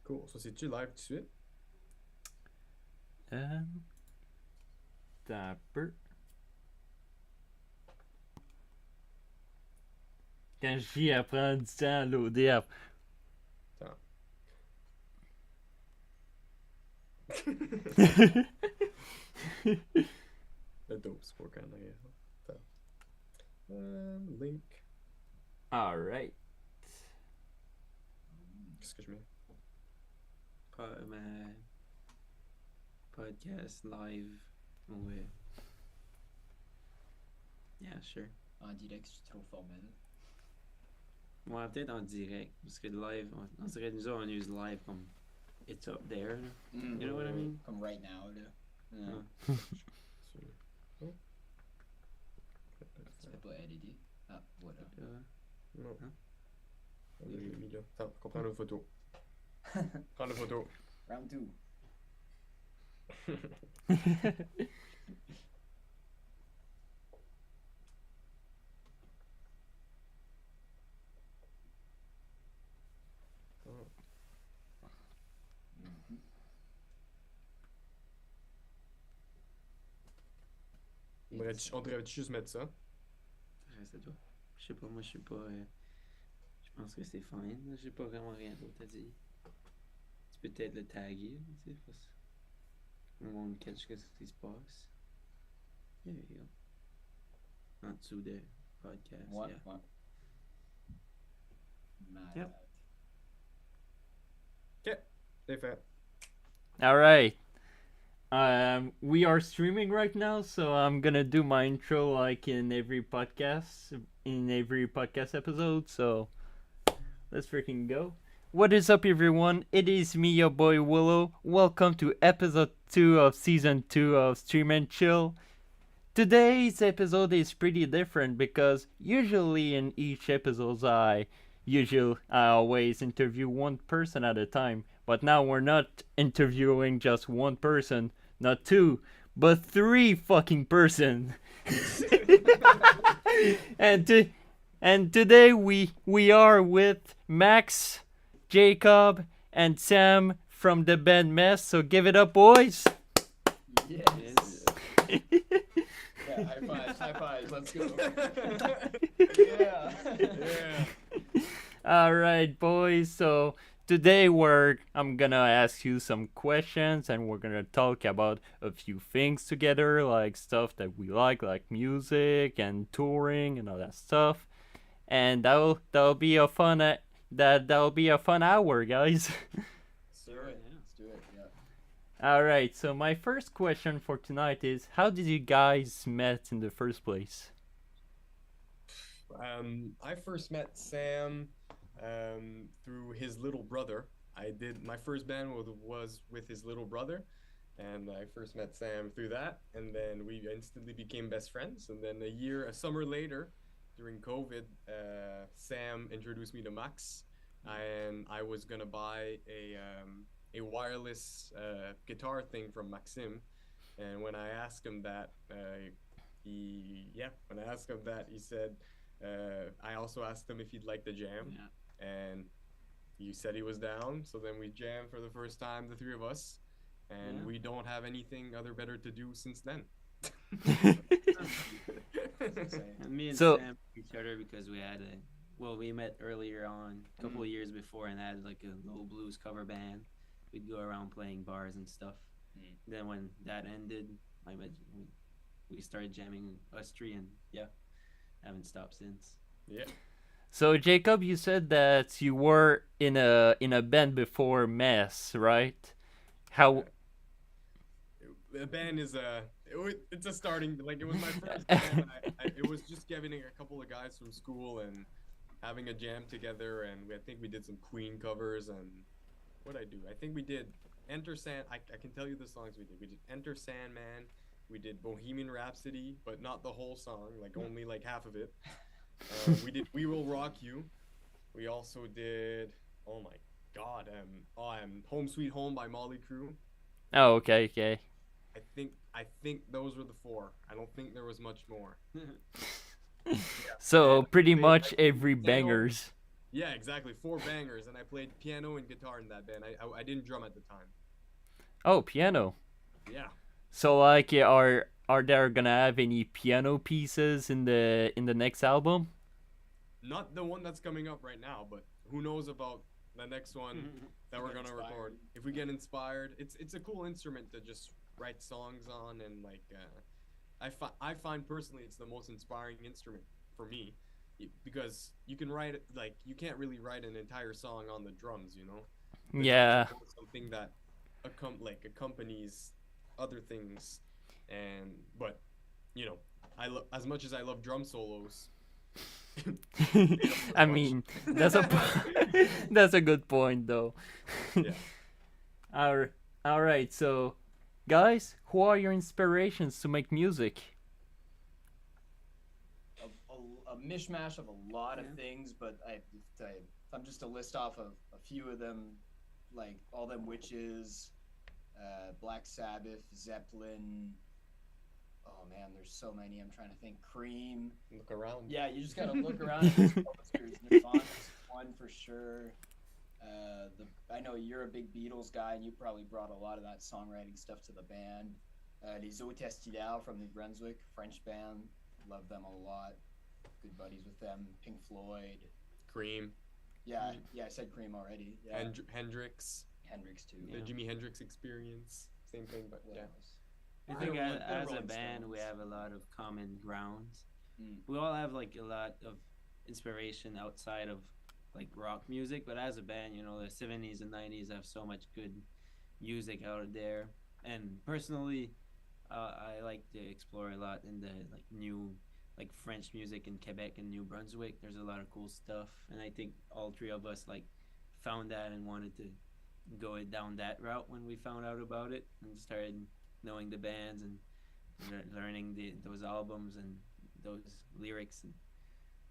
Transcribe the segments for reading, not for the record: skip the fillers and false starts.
Cool. Ça, c'est-tu live tout de suite? T'as un peu. Quand je dis à prendre du temps à loader, Attends. Le dope sport en arrière. Attends. Link. Alright. Qu'est-ce que je mets? Podcast live. Ouais. Yeah, sure. En direct, c'est trop formel. Ouais, peut-être en direct. Parce que live, on dirait nous autres, on use live comme it's up there. Là. You know what I mean? Comme right now, là. Oh. Tu peux pas éditer. Ah, voilà. Non. Hein? On l'a mis là. Attends, on prend une photo. Prends la photo. Round 2. On devrait juste mettre ça. Reste à toi. Je sais pas, moi je suis pas. Je pense que c'est fine. J'ai pas vraiment rien d'autre à dire. Tu peux peut-être le taguer, tu sais, parce que le monde catch ce qui se passe. There you go. En dessous de podcast. Ouais, Yeah. ouais. Malade. Yep. Ok, c'est fait. Alright. We are streaming right now, so I'm gonna do my intro like in every podcast episode. So let's freaking go. What is up, everyone? It is me, your boy Willow. Welcome to episode 2 of season 2 of Stream and Chill. Today's episode is pretty different because usually in each episode I always interview one person at a time, but now we're not interviewing just one person, not two, but three fucking person. and today we are with Max, Jacob, and Sam from the band Mess. So give it up, boys. Yes. Yes. Yeah, high five, let's go. Yeah. Yeah. All right, boys. So today I'm gonna ask you some questions, and we're gonna talk about a few things together, like stuff that we like music and touring and all that stuff. And that'll be a fun that'll be a fun hour, guys. Do it. Let's do it. Yeah. All right. So my first question for tonight is, how did you guys met in the first place? I first met Sam through his little brother. My first band was with his little brother, and I first met Sam through that, and then we instantly became best friends. And then a summer later, during COVID, Sam introduced me to Max, and I was gonna buy a wireless guitar thing from Maxim, and when I asked him that, he said. I also asked him if he'd like to jam, and he said he was down. So then we jammed for the first time, the three of us, and we don't have anything better to do since then. And me and So- Sam knew each other because we met earlier on, a couple of years before, and had like a little blues cover band. We'd go around playing bars and stuff. Then when that ended, we started jamming us three, and haven't stopped since. Yeah. So Jacob, you said that you were in a band before Mess, right? How? The band is it's a starting, like, it was my first band. It was just getting a couple of guys from school and having a jam together, and I think we did some Queen covers, and what I do, I think we did Enter Sand. I can tell you the songs we did. We did Enter Sandman. We did Bohemian Rhapsody, but not the whole song, like only like half of it. We did We Will Rock You. We also did, oh my god, Home Sweet Home by Molly Crew. Oh, okay. I think those were the four. I don't think there was much more. So Yeah, pretty they- much like, every they don't- bangers. Yeah, exactly. 4 bangers, and I played piano and guitar in that band. I didn't drum at the time. Oh, piano. Yeah. So like, yeah, are there gonna have any piano pieces in the next album? Not the one that's coming up right now, but who knows about the next one that we're Get gonna inspired. record. If we get inspired, it's a cool instrument to just write songs on, and like I find personally it's the most inspiring instrument for me, because you can write it, like you can't really write an entire song on the drums, you know. The Yeah. drums are more something that accompanies other things, and but you know, as much as I love drum solos. I mean, that's a good point though. Yeah. All right, so guys, who are your inspirations to make music? A mishmash of a lot of things, but if I'm just to list off a few of them, like all them witches, Black Sabbath, Zeppelin. Oh man, there's so many. I'm trying to think. Cream. Look around. Yeah, you just gotta look around at these posters. Nirvana's one for sure. I know you're a big Beatles guy, and you probably brought a lot of that songwriting stuff to the band. Les Testidal from New Brunswick, French band. Love them a lot. Good buddies with them. Pink Floyd. Cream. Yeah, I said Cream already. Yeah. Hendrix. Hendrix too. The Jimi Hendrix Experience. Same thing, but What yeah. else? I think Rolling- as a Rolling band, we Stones. have a lot of common grounds. Mm. We all have like a lot of inspiration outside of like rock music, but as a band, you know, the 70s and 90s have so much good music out there. And personally, I like to explore a lot in the like new like French music in Quebec and New Brunswick. There's a lot of cool stuff, and I think all three of us like found that and wanted to go down that route when we found out about it and started knowing the bands and learning those albums and those lyrics. And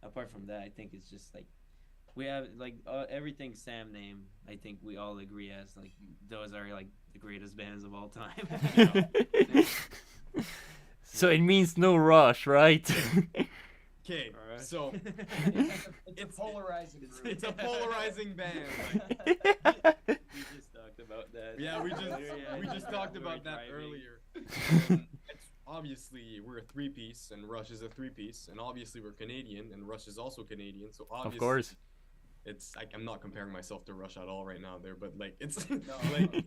apart from that, I think it's just like we have like everything Sam named. I think we all agree as like those are like the greatest bands of all time. You know? So it means no rush, right? Okay, Alright. so It's a polarizing group. it's a polarizing band. We just talked about that. Yeah, we just Yeah, we just talked we were about that driving. earlier. It's obviously we're a 3-piece and Rush is a 3-piece, and obviously we're Canadian and Rush is also Canadian. So obviously, Of course. it's like I'm not comparing myself to Rush at all right now there, but like it's No. like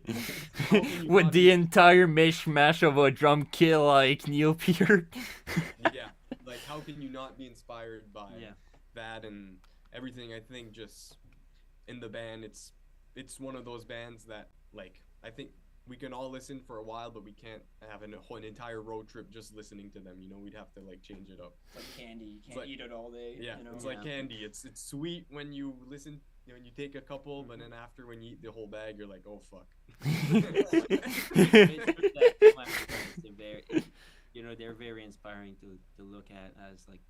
how can you With not the be- entire mishmash of a drum kit like Neil Peart. yeah, like how can you not be inspired by Yeah. that and everything? I think just in the band, it's one of those bands that like I think we can all listen for a while, but we can't have an entire road trip just listening to them. You know, we'd have to like change it up. It's like candy. You can't like- eat it all day. Yeah, you know? it's like Yeah. candy. It's sweet when you listen. You know, when you take a couple, but then after when you eat the whole bag, you're like, oh fuck. It's a very, you know, they're very inspiring to look at as like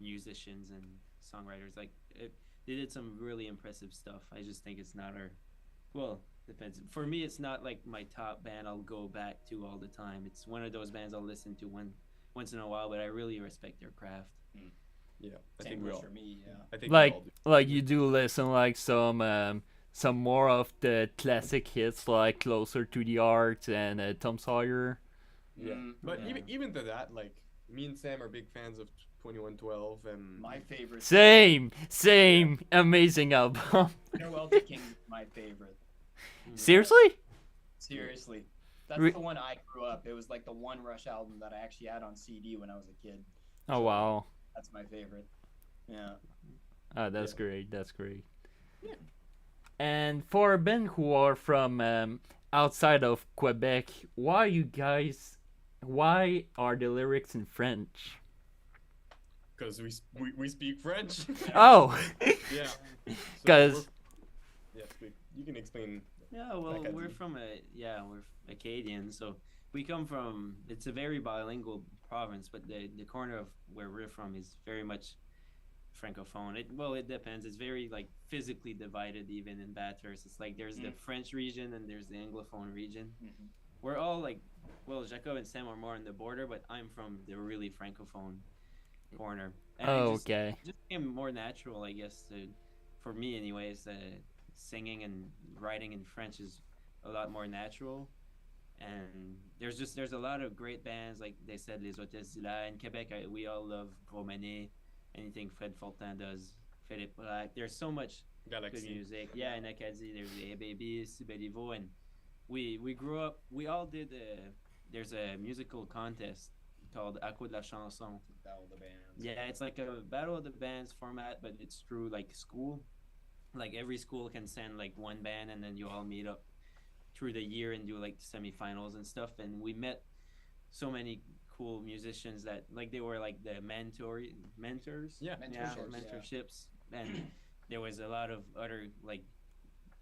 musicians and songwriters. Like they did some really impressive stuff. I just think it's not our, well, depends. For me, it's not like my top band I'll go back to all the time. It's one of those bands I'll listen to once in a while, but I really respect their craft. Yeah, I Same think we goes all. for me. Yeah. I think like we all do. like you do listen like some more of the classic hits like Closer to the Art and Tom Sawyer. Yeah, Mm, but yeah. even to that, like me and Sam are big fans of 2112 and My favorite. Same amazing album. Farewell to King is my favorite. Seriously? Seriously. That's Re- the one I grew up. It was like the one Rush album that I actually had on CD when I was a kid. Oh wow. That's my favorite. Yeah. Oh, that's Yeah. great. That's great. And for a band who are from outside of Quebec, why are the lyrics in French? because we speak French. Oh, Yeah. So 'Cause- we're- yeah, you can explain. Yeah, well, Acadie. we're Acadian, so we come from. It's a very bilingual province, but the corner of where we're from is very much francophone. It depends. It's very like physically divided, even in Bathurst. It's like there's the French region and there's the Anglophone region. Mhm. We're all like, well, Jacob and Sam are more on the border, but I'm from the really francophone corner. And oh it just, okay. just became more natural, I guess, for me anyways, singing and writing in French is a lot more natural. And there's a lot of great bands like they said Les Hôtesses d'Hilaire in Quebec. We all love Romané, anything Fred Fortin does, Philippe Black. There's so much good Galaxy. music. Yeah, in Acadie there's the Baby, Sibelivo, and we grew up. We all did. There's a musical contest called Acco de la Chanson. Battle of the Bands. Yeah, it's like a battle of the bands format, but it's through like school. Like every school can send like one band, and then you all meet up through the year and do like semifinals and stuff. And we met so many cool musicians that like they were like the mentors. Yeah. Mentorships. And there was a lot of other like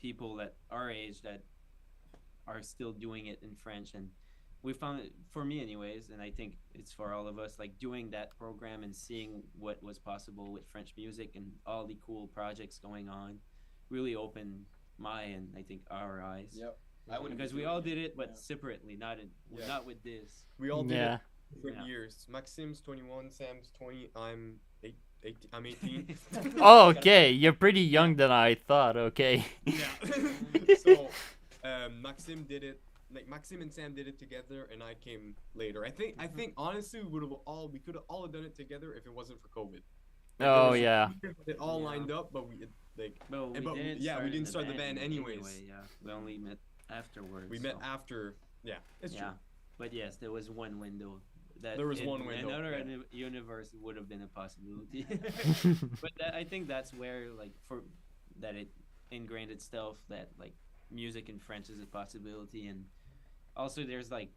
people that our age that are still doing it in French. And we found it, for me anyways, and I think it's for all of us, like doing that program and seeing what was possible with French music and all the cool projects going on really opened my and I think our eyes. Yep. I wouldn't Because be we doing all it. did it, but Yeah. separately, Yeah. not with this. We all did Yeah. it different Yeah. years. Maxim's 21, Sam's 20. I'm 18. I'm 18. Oh, okay. You're pretty young than I thought. Okay. Yeah. So, Maxim did it. Like Maxim and Sam did it together, and I came later. I think honestly, we could have all done it together if it wasn't for COVID. There Oh was yeah. it all Yeah. lined up, but like But we but didn't. yeah, we start didn't in start the band anyways. Anyway, yeah, we only met afterwards. we met so- after. Yeah, it's Yeah, but yes, there was one window. That There was in one window, Another yeah. universe would have been a possibility. But I think that's where like for that it ingrained itself that like music in French is a possibility, and also there's like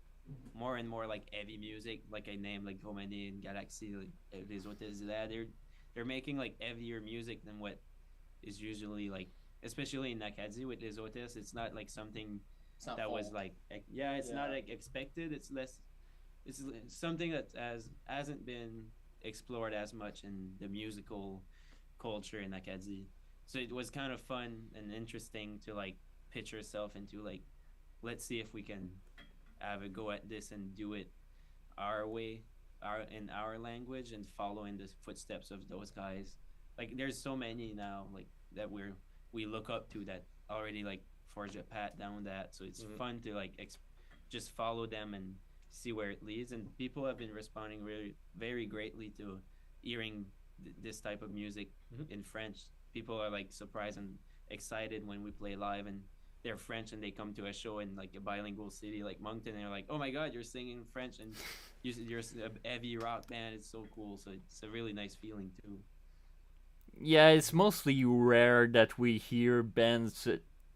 more and more like heavy music, like I named like Romani and Galaxy, like Les Hôtesses d'Hilaire. They're making like heavier music than what is usually like, especially in Acadie with Les Hôtesses. It's not like something It's not that was folk. like yeah, it's not Yeah. like expected. It's less. It's something that hasn't been explored as much in the musical culture in Acadie. So it was kind of fun and interesting to like pitch yourself into like, let's see if we can have a go at this and do it our way, our in our language, and follow in the footsteps of those guys. Like there's so many now like that we look up to that already like forge a path down that. So it's Mhm. fun to like just follow them and see where it leads. And people have been responding really very greatly to hearing this type of music Mhm. in French. People are like surprised and excited when we play live and they're French and they come to a show in like a bilingual city like Moncton and they're like, oh my god, you're singing French and you're a heavy rock band. It's so cool. So it's a really nice feeling too. Yeah, it's mostly rare that we hear bands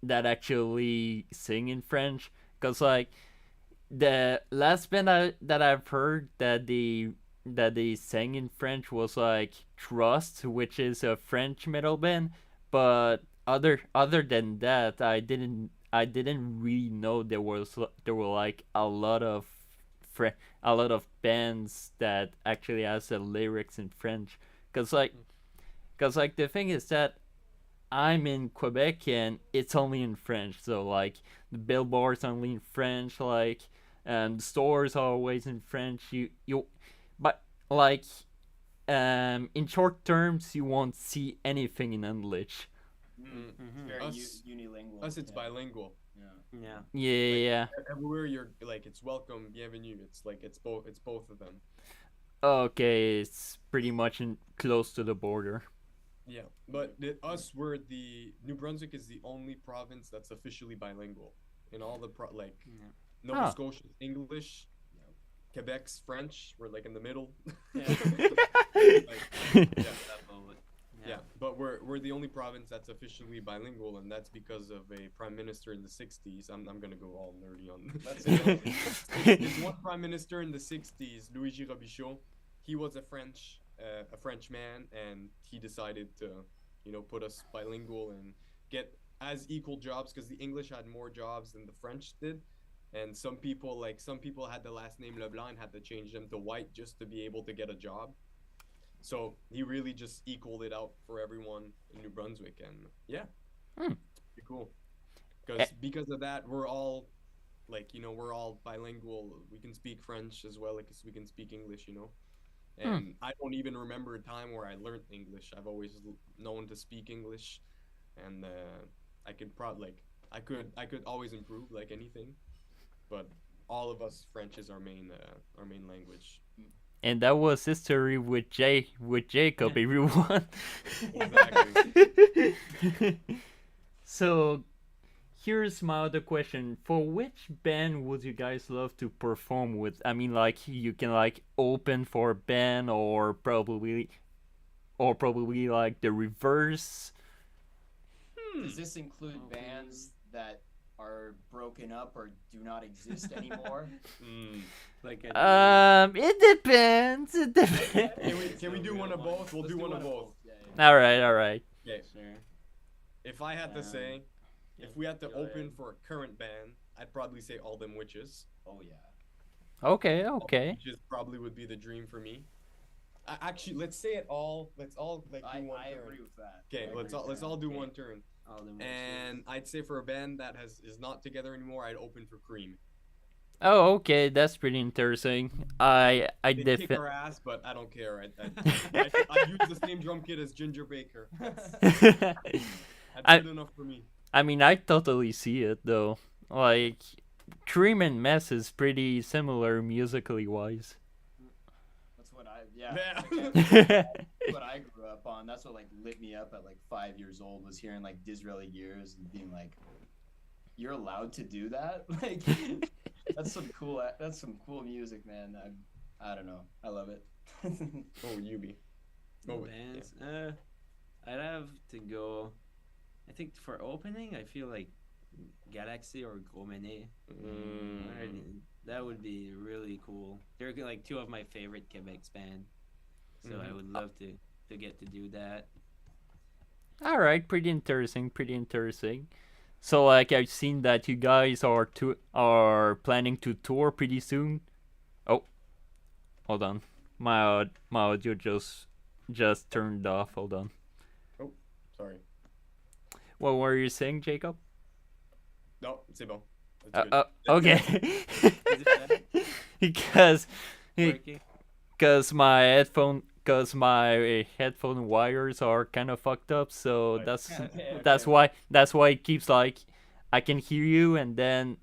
that actually sing in French. Cause like the last band that I've heard that they sang in French was like Trust, which is a French metal band. But other than that, I didn't really know there were like a lot of bands that actually has the lyrics in French. Cause like the thing is that I'm in Quebec and it's only in French. So like the billboards only in French. Like the stores are always in French. But like in short terms you won't see anything in English. Mm. Mm-hmm. Very Us- unilingual. Us, it's yeah. bilingual. Yeah. Yeah. Yeah, yeah. Everywhere you're like, it's welcome, bienvenue. It's like it's both. It's both of them. Okay, it's pretty much close to the border. Yeah, but we're the New Brunswick is the only province that's officially bilingual. In all the like Yeah. Nova Huh. Scotia's English, Quebec's French. We're like in the middle. Yeah. Like, yeah, but we're the only province that's officially bilingual, and that's because of a prime minister in the '60s. I'm gonna go all nerdy on. Let's There's one prime minister in the '60s, Louis Robichaud. He was a French man, and he decided to, put us bilingual and get as equal jobs because the English had more jobs than the French did. And some people had the last name Leblanc and had to change them to White just to be able to get a job. So he really just equaled it out for everyone in New Brunswick, and yeah, Hmm. pretty cool. Eh. Because of that, we're all we're all bilingual. We can speak French as well as we can speak English. And I don't even remember a time where I learned English. I've always known to speak English. and I could probably like I could always improve like anything, but all of us French is our main language. And that was history with Jacob, everyone. Exactly. So here's my other question: for which band would you guys love to perform with? I mean, like you can like open for a band, or probably like the reverse. Does this include bands that are broken up or do not exist anymore? Mm. Like It depends. It depends. Can we do one of both? We'll Let's do one of both. Yeah, yeah. All right, all right. Okay. Sure. If I had to say, Yeah, if we had to go open ahead. for a current band, I'd probably say All Them Witches. Oh yeah. Okay, All Them okay. Witches probably would be the dream for me. Actually, let's say it all. Let's all like do one I turn. agree with that. Okay, I let's agree all with let's that. all do Okay. one turn. All them And I'd say for a band that is not together anymore, I'd open for Cream. Oh, okay. That's pretty interesting. I They kick definitely. our ass, but I don't care. I use the same drum kit as Ginger Baker. That's I- good enough for me. I mean, I totally see it though. Like, Cream and Mess is pretty similar musically wise. That's what I yeah. Yeah. That's what I grew up on. That's what like lit me up at like 5 years old was hearing like Disraeli Gears and being like, "You're allowed to do that?" Like that's some cool music, man. I don't know. I love it. Oh, Yubi. Go with bands. I'd have to go. I think for opening, I feel like Galaxy or Gromene. That would be really cool. They're like two of my favorite Quebec band, so I Mhm. would love to get to do that. All right, pretty interesting. Pretty interesting. So, like, I've seen that you guys are planning to tour pretty soon. Oh, hold on. My audio just turned off. Hold on. Sorry. What were you saying, Jacob? No, c'est bon. That's good. Okay. Is it because Working? because my headphone wires are kind of fucked up, so Right. that's why it keeps like I can hear you, and then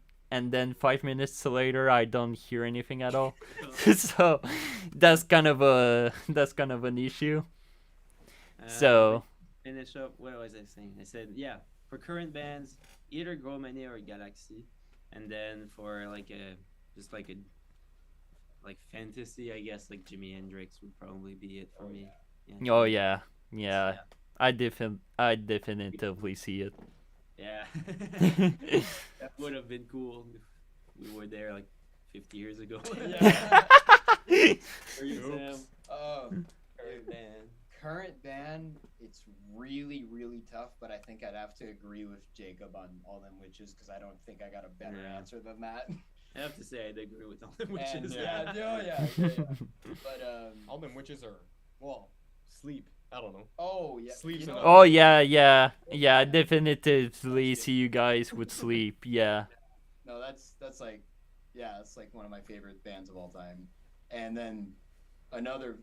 5 minutes later I don't hear anything at all. So that's kind of an issue. So Finish up. What was I saying? I said for current bands, either Gromene or Galaxy, and then for like a just like a like fantasy, I guess like Jimi Hendrix would probably be it for me. oh yeah, I definitively see it. Yeah. That would have been cool if we were there like 50 years ago. Yeah. For you, Sam. Oops. Current band. Current band, it's really, really tough, but I think I'd have to agree with Jacob on All Them Witches because I don't think I got a better Yeah. answer than that. I have to say I'd agree with all the And, witches. yeah. But All Them Witches are, well, sleep. I don't know. oh yeah, Sleep's you know, another- Oh yeah. I definitively see you guys with sleep. Yeah. no, that's like, yeah, it's like one of my favorite bands of all time. And then another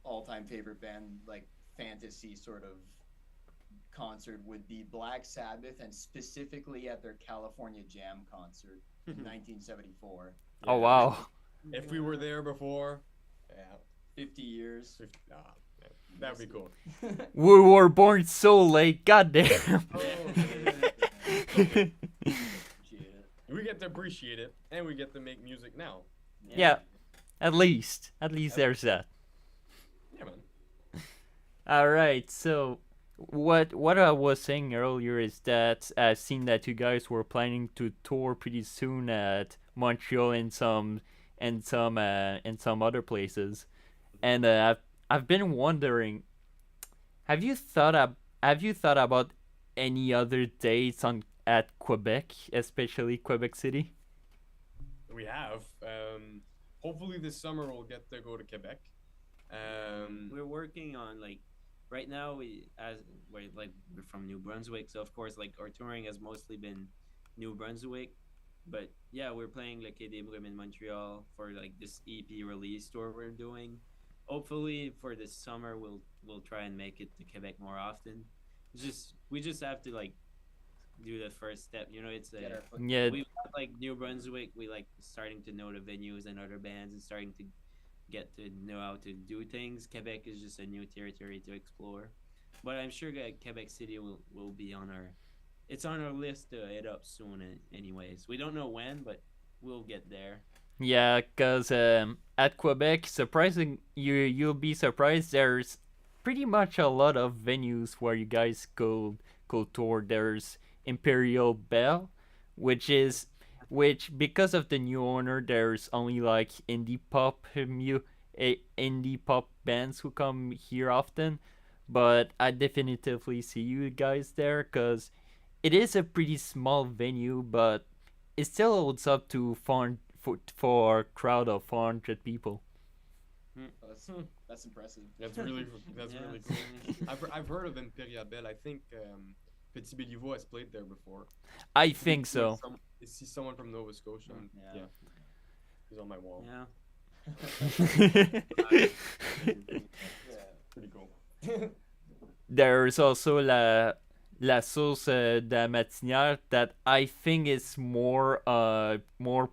all-time favorite band, like fantasy sort of concert, would be Black Sabbath, and specifically at their California Jam concert in 1974. Oh wow. If we were there before, yeah, 50 years. yeah, that'd be cool. We were born so late. Goddamn. Oh, appreciate it. We get to appreciate it, and we get to make music now. Yeah. At least there's that. Yeah, man. All right. So what I was saying earlier is that I've seen that you guys were planning to tour pretty soon at Montreal and some other places, and I've been wondering, have you thought about any other dates at Quebec, especially Quebec City? We have. Hopefully this summer we'll get to go to Quebec. We're working on like right now we're from New Brunswick, so of course like our touring has mostly been New Brunswick, but yeah, we're playing Le Quai des Brumes in Montreal for like this EP release tour we're doing. Hopefully for this summer we'll try and make it to Quebec more often. just we just have to like do the first step. You know, it's Get a our foot. Yeah, we've got like New Brunswick. We like starting to know the venues and other bands and starting to get to know how to do things. Quebec is just a new territory to explore, but I'm sure that Quebec City will be on our. It's on our list to head up soon. Anyways, we don't know when, but we'll get there. yeah, cause at Quebec, surprising you'll be surprised. There's pretty much a lot of venues where you guys go tour. There's Imperial Bell, which is which because of the new owner, there's only like indie pop bands who come here often. But I definitively see you guys there, cause it is a pretty small venue, but it still holds up to for a crowd of 400 people. Oh, that's impressive. That's Yeah, really it's cool. nice. I've heard of Imperial Bell. I think Petit Béliveau has played there before. I think so. Is he someone from Nova Scotia? Yeah. Yeah, he's on my wall. Yeah. Yeah. Pretty cool. There's also la Source de la Matinière that I think is more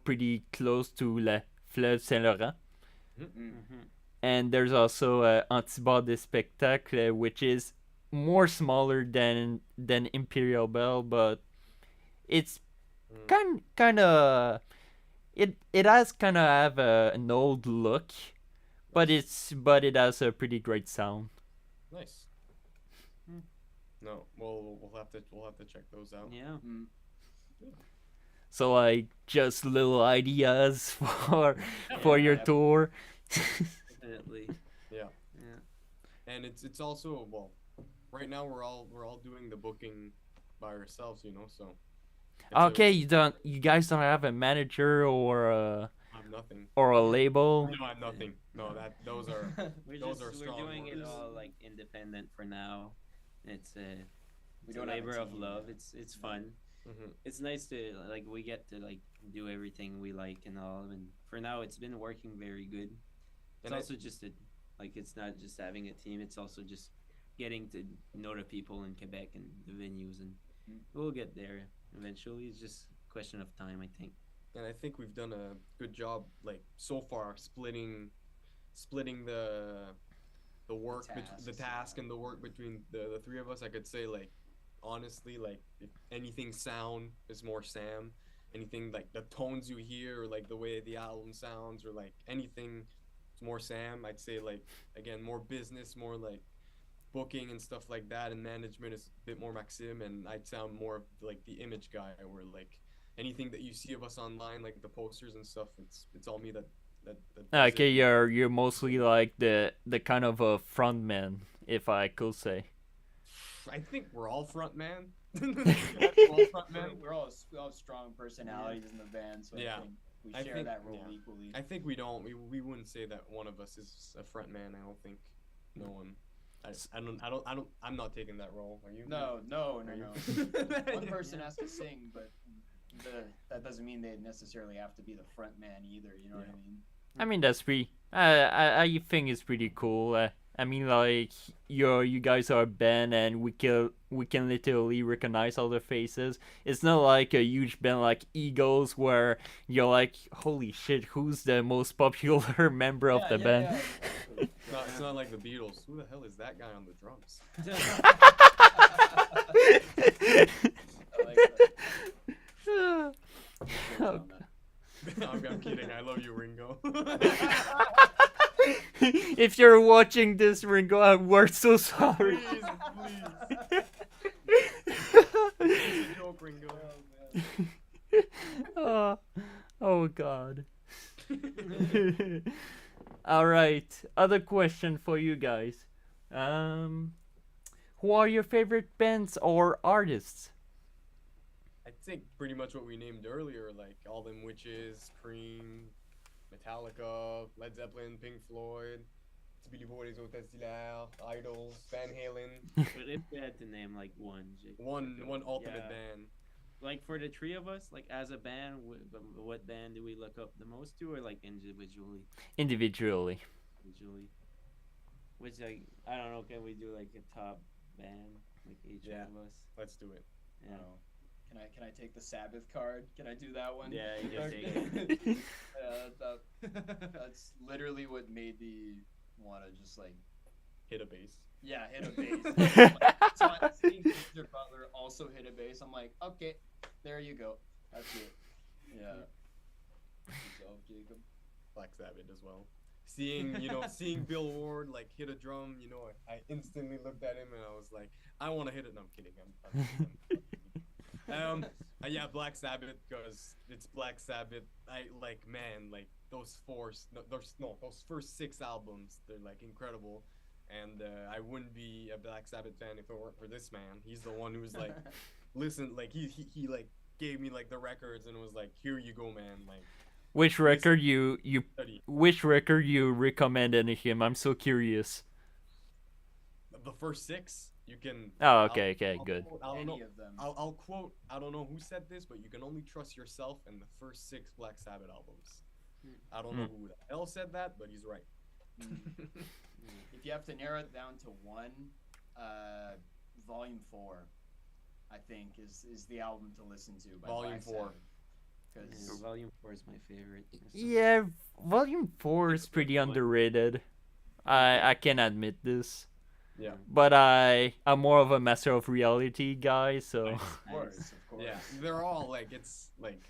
pretty close to la Fleuve Saint Laurent. Mhm. And there's also Antibar des Spectacles, which is more smaller than Imperial Bell, but it's kind of it has kind of have an old look, but it has a pretty great sound. Nice. Hmm. No, we'll have to check those out. Yeah. Mm. So like just little ideas for your Yeah. tour. Definitely. Yeah, Yeah. and it's also well, right now we're all doing the booking by ourselves, you know. So it's Okay, you guys don't have a manager I have nothing. or a label. No, I have nothing. No, that those are those are We're strong doing it words. all like independent for now. It's a We it's a don't have a labor of team. love. It's fun. Hmm. It's nice to like we get to like do everything we like and all. And for now, it's been working very good. It's And I- also just a like it's not just having a team. It's also just getting to know the people in Quebec and the venues, and Mm. we'll get there eventually. It's just a question of time, I think. And I think we've done a good job, like so far, splitting the work between the tasks, task yeah. and the work between the three of us. I could say like honestly, like if anything sound is more Sam. Anything like the tones you hear or like the way the album sounds or like anything, it's more Sam. I'd say like again more business, more like booking and stuff like that, and management is a bit more Maxim, and I'd sound more of like the image guy, where like anything that you see of us online, like the posters and stuff, it's all me that does Okay, it. you're mostly like the kind of a front man, if I could say. I think we're all front man. We're all front man. We all have strong personalities in the band, so Yeah. I think we I share think- that role yeah. equally. I think we wouldn't say that one of us is a front man. I don't think no one. I'm not taking that role. Are you? No, Are no. you? One person has to sing, but that doesn't mean they necessarily have to be the front man either. You know what I mean? I mean that's pretty. I think it's pretty cool. I mean like you guys are a band and we can literally recognize all the faces. It's not like a huge band like Eagles where you're like holy shit who's the most popular member of the band. It's not like the Beatles. Who the hell is that guy on the drums? I like that. Oh, I'm kidding. I love you, Ringo. if you're watching this, Ringo, we're so sorry. Please. It's a joke, Ringo. oh, oh God. All right. Other question for you guys. Who are your favorite bands or artists? I think pretty much what we named earlier, like All Them Witches, Cream, Metallica, Led Zeppelin, Pink Floyd, Billy Boy, Les Hôtesses d'Hilaire, Idols, Van Halen. But if you had to name like one, Jake, One ultimate Yeah. band. like for the three of us, like as a band, what band do we look up the most to, or like individually? Individually. Which like I don't know, can we do like a top band? like each Yeah. one of us. Let's do it. Yeah. Oh. Can I take the Sabbath card? Can I do that one? Yeah, you can take Okay. it. That's literally what made me want to just like Hit a bass. hit a bass. So I'm seeing Mr. Butler also hit a bass. I'm like, okay, there you go. That's it. Yeah. Yourself, Jacob. Black Sabbath as well. Seeing Bill Ward like hit a drum, I instantly looked at him and I was like, I want to hit it. No, I'm kidding. Yeah, Black Sabbath because it's Black Sabbath. I like, man, like those those first 6 albums, they're like incredible. And I wouldn't be a Black Sabbath fan if it weren't for this man. He's the one who's like, listen, like he like gave me like the records and was like, here you go, man. Like, Which record you study. which record you recommended him? I'm so curious. The first 6, you can. Oh, okay, I'll good. quote, I don't know. Any of them. I'll quote. I don't know who said this, but you can only trust yourself in the first 6 Black Sabbath albums. I don't know who the hell said that, but he's right. Mm. If you have to narrow it down to one, Volume 4, I think is the album to listen to by Volume Black 4. Sabbath. Yeah, 'Cause- Volume 4 is my favorite. Yeah, Volume 4 is pretty underrated. I can admit this. Yeah. But I'm more of a Master of Reality guy, so Of course. Yeah, they're all like, it's like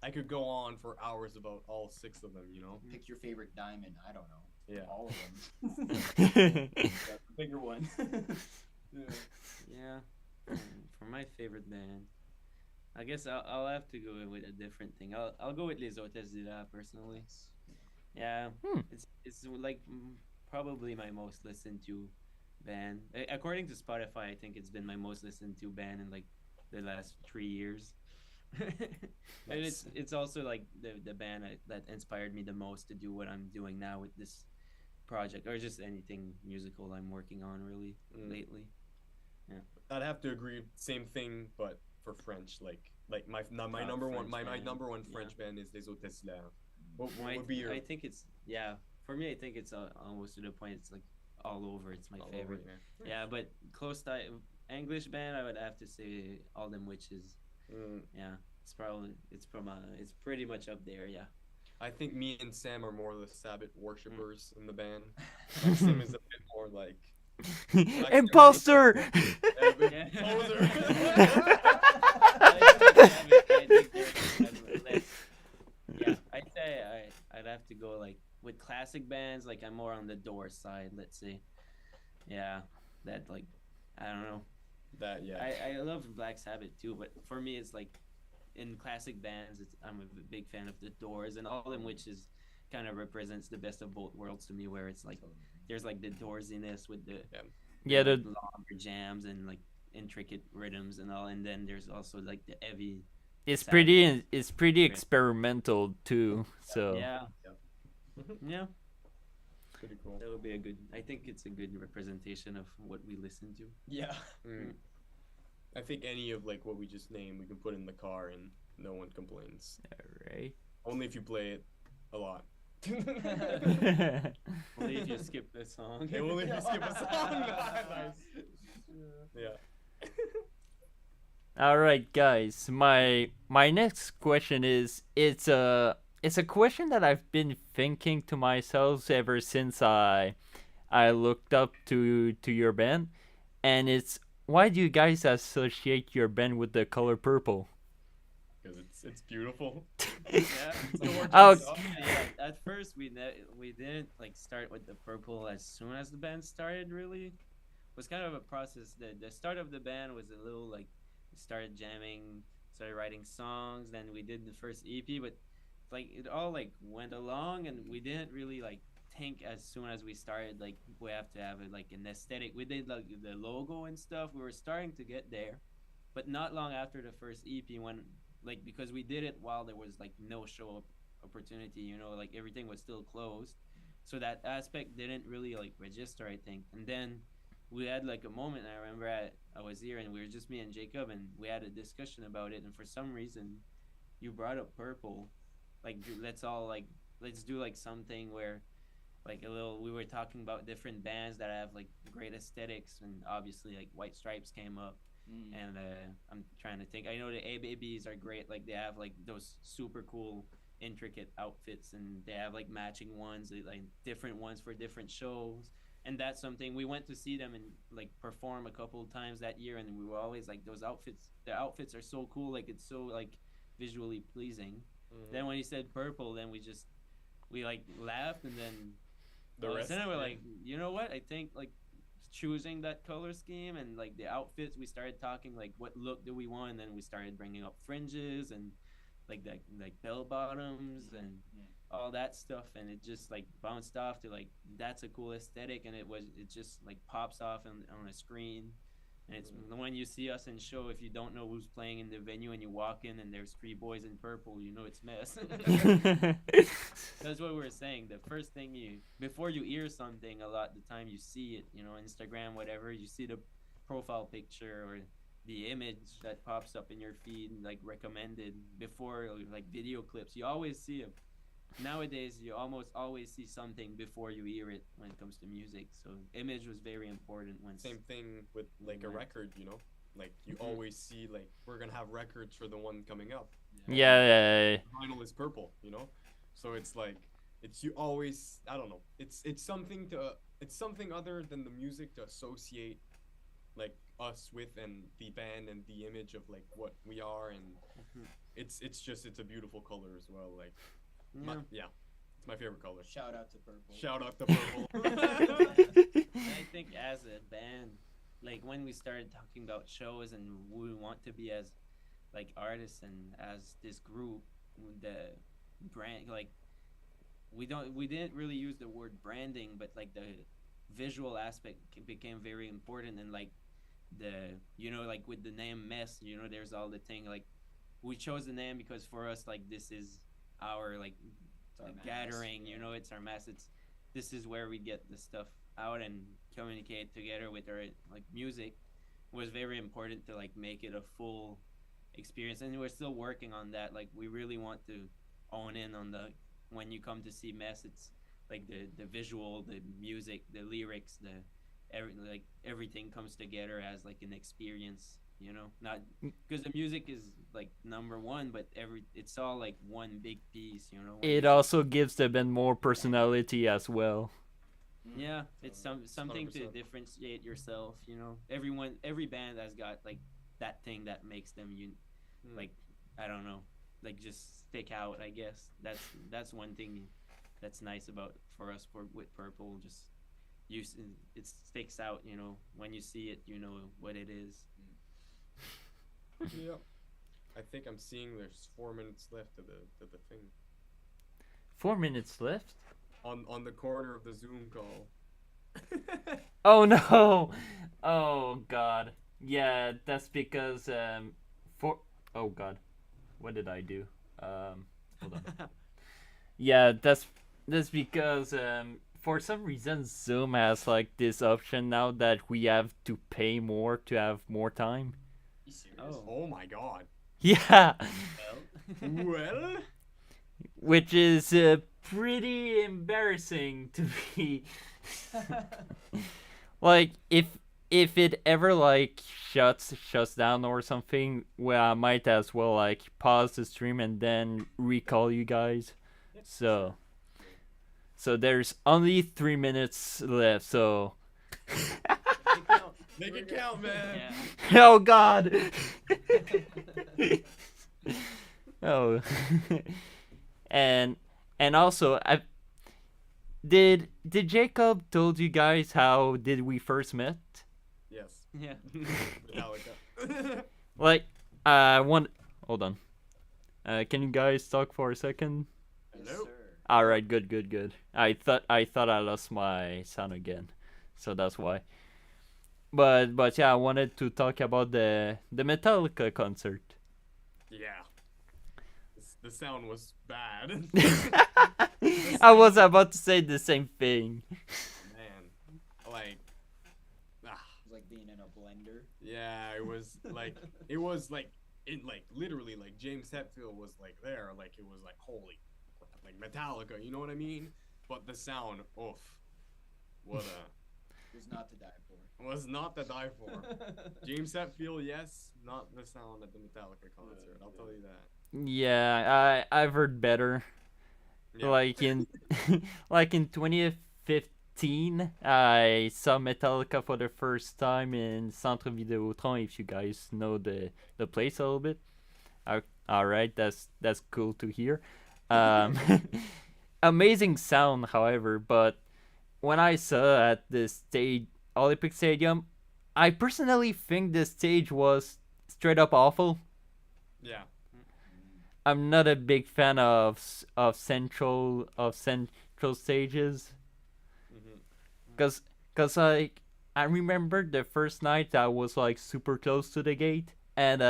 I could go on for hours about all 6 of them. Pick your favorite diamond. I don't know. Yeah. All of them. That's the bigger one. Yeah. Yeah. For my favorite band, I guess I'll have to go with a different thing. I'll go with Les Hôtesses de la personally. Yeah. It's like probably my most listened to band. According to Spotify, I think it's been my most listened to band in like the last 3 years. And it's also like the band that inspired me the most to do what I'm doing now with this project, or just anything musical I'm working on really lately. I'd have to agree. Same thing, but for French, like my number one French band. number one Yeah. French band is Les Hôtesses de la. What I, would be your I think it's for me I think it's almost to the point it's like all over. It's my all favorite. over, Yeah, but close to English band, I would have to say All Them Witches. Yeah, it's pretty much up there. Yeah. I think me and Sam are more the Sabbath worshippers in the band. Sam is a bit more like Imposter. Yeah. Poser. Yeah, I'd say I'd have to go like with classic bands. Like I'm more on the Doors side. Let's say, yeah, that like I don't know. That, yeah. I love Black Sabbath too, but for me it's like in classic bands, I'm a big fan of the Doors and All Them Witches. Kind of represents the best of both worlds to me, where it's like there's like the Doorsiness with the Yeah, the longer jams and like intricate rhythms and all, and then there's also like the heavy. it's sad- pretty experimental too. So Yeah, yeah, Pretty cool. that would be a good. I think it's a good representation of what we listen to. Yeah. I think any of like what we just named, we can put in the car and no one complains. alright. Only if you play it a lot. Only if you skip the song. Yeah, only if you skip a song. Nice. Yeah. Alright, guys. My next question is it's a question that I've been thinking to myself ever since I looked up to your band, and it's why do you guys associate your band with the color purple? Because it's beautiful. Yeah. Oh, Yeah, at first we didn't like start with the purple as soon as the band started. Really, it was kind of a process. The start of the band was a little like we started jamming, started writing songs. Then we did the first EP, but like it all like went along, and we didn't really like think as soon as we started like we have to have like an aesthetic. We did like the logo and stuff. We were starting to get there, but not long after the first EP when like because we did it while there was like no show opportunity, like everything was still closed, so that aspect didn't really like register, I think. And then we had like a moment, I remember I was here and we were just me and Jacob, and we had a discussion about it, and for some reason you brought up purple, like let's do like something where like a little. We were talking about different bands that have like great aesthetics, and obviously like White Stripes came up. And I'm trying to think. I know the ABBs are great. Like they have like those super cool, intricate outfits, and they have like matching ones, like different ones for different shows. And that's something we went to see them and like perform a couple of times that year, and we were always like those outfits. The outfits are so cool. Like it's so like visually pleasing. Then when he said purple, then we like laughed, and then The all of a rest, sudden we're yeah. like, you know what? I think like choosing that color scheme and like the outfits, we started talking like what look do we want, and then we started bringing up fringes and like bell bottoms and all that stuff, and it just like bounced off to like that's a cool aesthetic, and it just like pops off on a screen. And it's when you see us in show, if you don't know who's playing in the venue and you walk in and there's three boys in purple, you know it's mess. That's what we were saying. The first thing before you hear something, a lot of the time you see it, Instagram, whatever, you see the profile picture or the image that pops up in your feed, like recommended before, like video clips. You always see them. Nowadays, you almost always see something before you hear it when it comes to music. So image was very important when. Same thing with like a record, like you always see like we're gonna have records for the one coming up. Yeah. Vinyl is purple, so it's like you always, I don't know, it's something other than the music to associate like us with and the band and the image of like what we are, and it's a beautiful color as well. Like it's my favorite color. Shout out to purple. Shout out to purple. And I think as a band, like when we started talking about shows and who we want to be as like artists and as this group, the brand, like we didn't really use the word branding, but like the visual aspect became very important. And like the like with the name Mess, there's all the thing, like we chose the name because for us, like this is our like our gathering, mass, it's our mass. This is where we get the stuff out and communicate together with our like music. Was very important to like make it a full experience, and we're still working on that. Like we really want to own in on the when you come to see Mess, it's like the visual, the music, the lyrics, everything comes together as like an experience, not because the music is like number one, but it's all like one big piece, It also gives the band more personality as well. Yeah, it's something 100%. to differentiate yourself, every band has got like that thing that makes them like I don't know, like just stick out, I guess. That's one thing that's nice about for us with Purple. Just it sticks out, when you see it, you know what it is. Yeah. I think I'm seeing there's 4 minutes left of the thing 4 minutes left. on the corner of the Zoom call. Oh no! Oh god. Yeah, that's because oh god. What did I do? Hold on. Yeah, that's because for some reason Zoom has like this option now that we have to pay more to have more time. You serious? Oh my god. Yeah. Well, Which is pretty embarrassing to be. Like if it ever like shuts down or something, well, I might as well like pause the stream and then recall you guys. So there's only 3 minutes left. So make it count, man. Yeah. oh god. Oh. and also did Jacob told you guys how did we first met? Yes. Yeah. Metallica. Like hold on. Can you guys talk for a second? Yes, Hello? sir. All right, good. I thought I lost my sound again, so that's why. But yeah, I wanted to talk about the Metallica concert. Yeah. The sound was bad. I was about to say the same thing. Man, like, It's like being in a blender. yeah, it was like literally like James Hetfield was like there, like it was like holy, like Metallica, you know what I mean? but the sound, oof, what a Was not to die for. was not to die for. James Hetfield, yes, not the sound at the Metallica concert. I'll tell you that. Yeah, I've heard better. Yeah. Like in like in 2015, I saw Metallica for the first time in Centre Vidéotron. If you guys know the place a little bit, all right, that's cool to hear. Um, amazing sound, however, but when I saw at the stage Olympic Stadium, I personally think the stage was straight up awful. Yeah. I'm not a big fan of central stages, Hmm. cause cause like I remember the first night I was like super close to the gate, and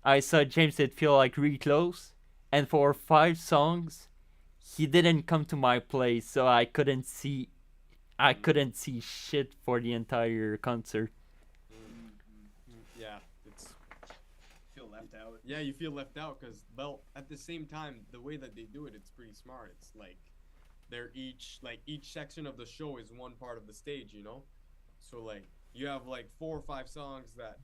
I saw James Hetfield like really close, and for 5 songs he didn't come to my place, so I couldn't see shit for the entire concert. Yeah, it's Feel left out. yeah, you feel left out because, well, at the same time, the way that they do it, it's pretty smart. It's like each section of the show is one part of the stage, you know. So like you have like 4 or 5 songs that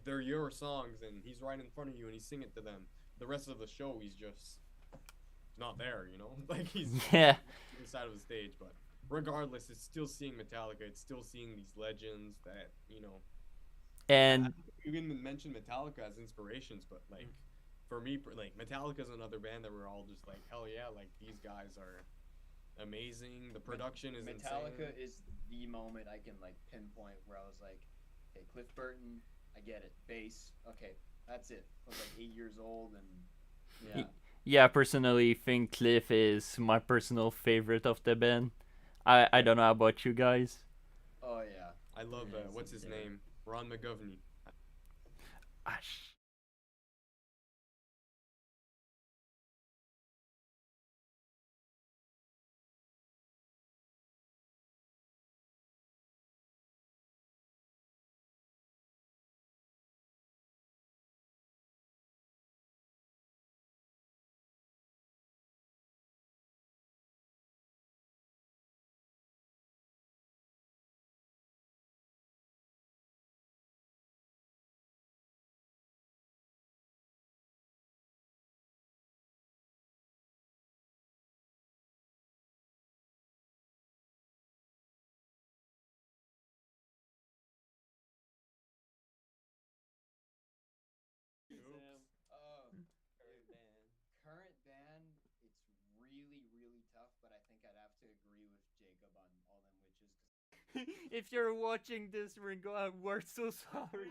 they're your songs, and he's right in front of you, and he's singing to them. The rest of the show, he's just not there, you know. Like he's Yeah, to the side of the stage, but regardless, it's still seeing Metallica. It's still seeing these legends that you know. and You can mention Metallica as inspirations, but like for me, like Metallica's another band that we're all just like, hell yeah, like these guys are amazing. The production is Metallica insane. is the moment I can like pinpoint where I was like, hey, Cliff Burton, I get it. Bass, okay, that's it. I was like 8 years old, and yeah, yeah, I personally think Cliff is my personal favorite of the band. I don't know about you guys. oh yeah. I love Yeah, what's his yeah. name, Ron McGovney. Ah, Oops. Oh, current band, it's really, really tough, but I think I'd have to agree with Jacob on All Them Witches. if you're watching this, Ringo, we're so sorry.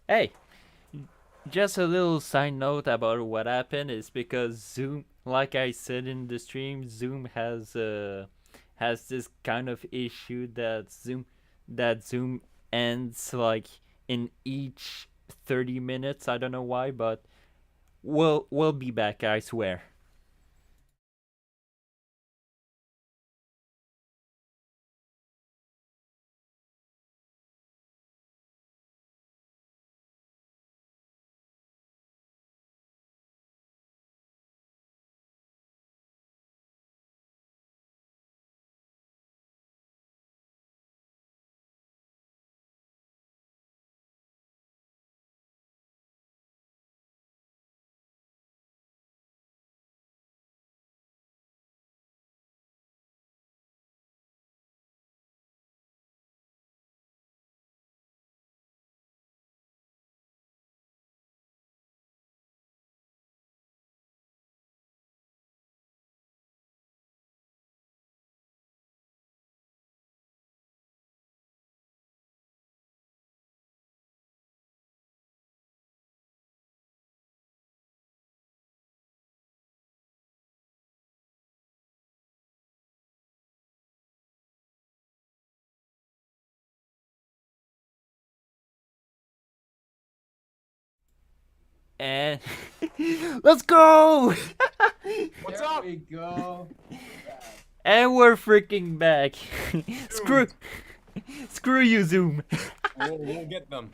Hey, just a little side note about what happened is because Zoom, like I said in the stream, Zoom has this kind of issue that Zoom ends like in each 30 minutes. I don't know why, but we'll be back, I swear. And let's go! What's there up? we go. Yeah. And we're freaking back. Screw, screw you, Zoom. We'll get them.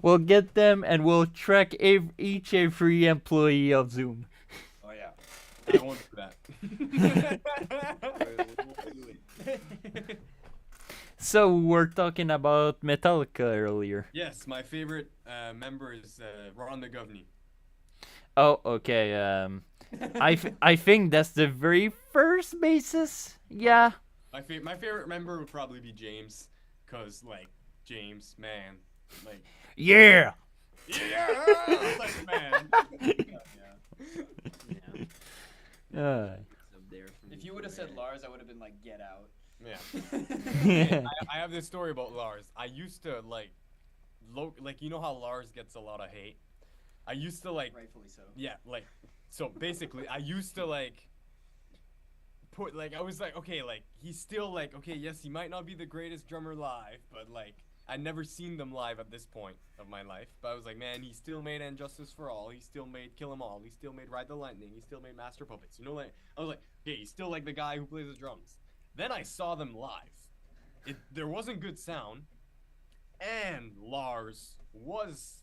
We'll get them and we'll track each every employee of Zoom. Oh yeah. I won't do that. So we're talking about Metallica earlier. Yes, my favorite member is Ron McGovney. Oh, okay. I think that's the very first basis. Yeah. My favorite member would probably be James, cause like James, man, like Yeah. yeah, like man. Yeah. Uh, It's up there for me If you would have for said Red. Lars, I would have been like, get out. Yeah. I have this story about Lars. I used to like you know how Lars gets a lot of hate. I used to like Rightfully so. yeah, like so basically I used to like put like I was like okay, like he's still like okay, yes, he might not be the greatest drummer live, but like I'd never seen them live at this point of my life. But I was like, man, he still made And Justice for All. He still made Kill 'Em All. He still made Ride the Lightning. He still made Master Puppets. You know, like I was like, okay, he's still like the guy who plays the drums. Then I saw them live. There wasn't good sound, and Lars was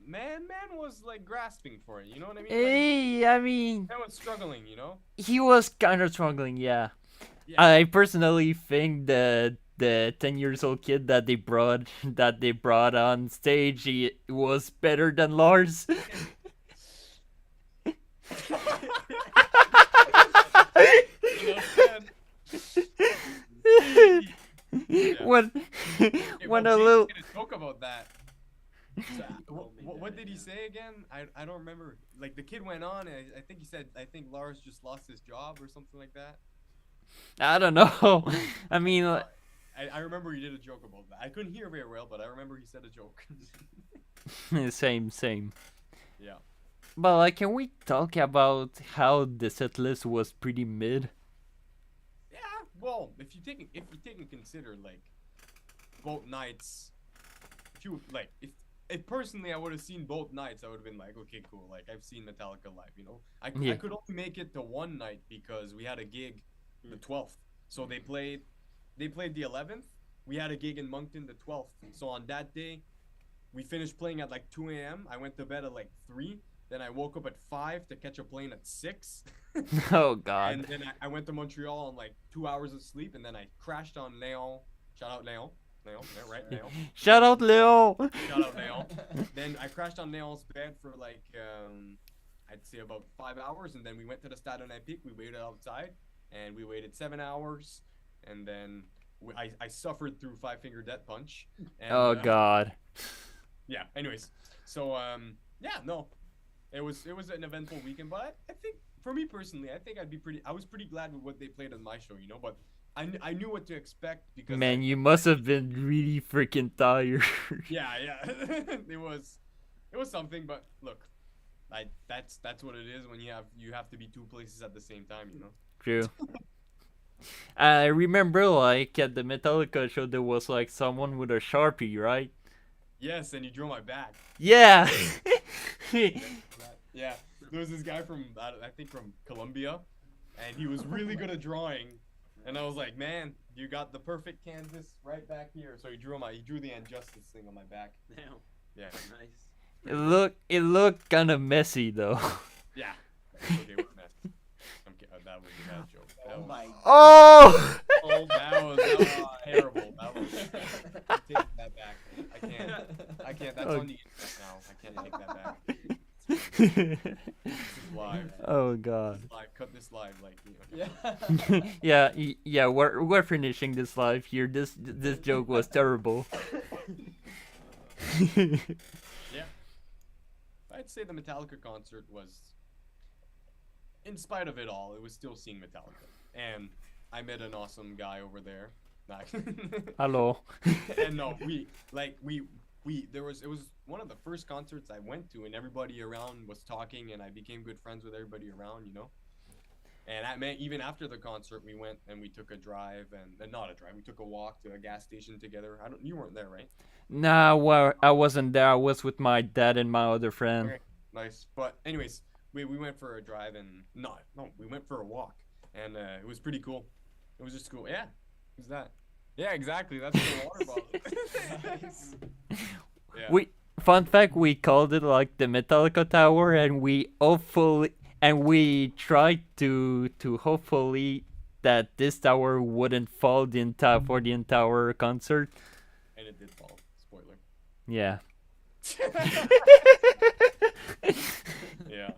man was like grasping for it. You know what I mean? Like, hey, I mean, man was struggling. You know? he was kind of struggling. Yeah. Yeah. I personally think the 10 years old kid that they brought on stage he was better than Lars. You know, man. When Hey, when well, a James little made a joke about that. So, Won't make what that did he right now. say again? I don't remember. Like the kid went on, and I think he said, I think Lars just lost his job or something like that. I don't know. I mean, I remember he did a joke about that. I couldn't hear very well, but I remember he said a joke. same. Yeah. But like, can we talk about how the set list was pretty mid? Yeah. Well, if you take in consider like both nights, if you like if personally I would have seen both nights, I would have been like, okay, cool. Like I've seen Metallica live, you know. I Yeah. could only make it to one night because we had a gig the 12th. So they played the 11th. We had a gig in Moncton the 12th. So on that day, we finished playing at like 2 a.m. I went to bed at like 3. Then I woke up at 5 to catch a plane at 6. Oh And God. then I went to Montreal on like 2 hours of sleep. And then I crashed on Leon. Shout out Leon. Leon, yeah, right? Leon. Shout out Leo. Shout out Leon. Then I crashed on Leon's bed for like, I'd say about 5 hours. And then we went to the Stade Olympique. We waited outside. And we waited 7 hours. And then I suffered through Five Finger Death Punch. And, Oh God. Yeah. Anyways, so yeah, no, it was an eventful weekend, but I think for me personally, I think I was pretty glad with what they played on my show, you know. But I knew what to expect because Man, you must have been really freaking tired. yeah, it was something. But look, that's what it is when you have to be two places at the same time, you know. True. I remember, like, at the Metallica show, there was, like, someone with a Sharpie, right? Yes, and you drew my back. Yeah! Yeah, there was this guy from I think from Colombia, and he was really good at drawing. And I was like, man, you got the perfect canvas right back here. So he drew the Injustice thing on my back. Damn. Yeah, Nice. It looked kind of messy, though. yeah. It's okay with that. That was a bad joke. That Oh was, my. Oh! that was terrible. That was. I take that back. I can't. That's on the internet now. I can't take that back. This is live. Oh God. Live. Cut this live, like you know. Yeah. Yeah, we're finishing this live here. This joke was terrible. Yeah. I'd say the Metallica concert was, in spite of it all, it was still seeing Metallica. And I met an awesome guy over there. Hello. And no, it was one of the first concerts I went to, and everybody around was talking, and I became good friends with everybody around, you know. And even after the concert, we went and we took a drive and not a drive. We took a walk to a gas station together. You weren't there, right? Nah, well, I wasn't there. I was with my dad and my other friend. Okay, nice. But anyways, we went for a drive and no, we went for a walk, and it was pretty cool. It was just cool. Yeah, who's that? Yeah, exactly. That's the water bottle. Nice. Yeah. We fun fact, we called it like the Metallica Tower, and we tried to hopefully that this tower wouldn't fall for the entire concert. And it did fall. Spoiler. Yeah. Yeah.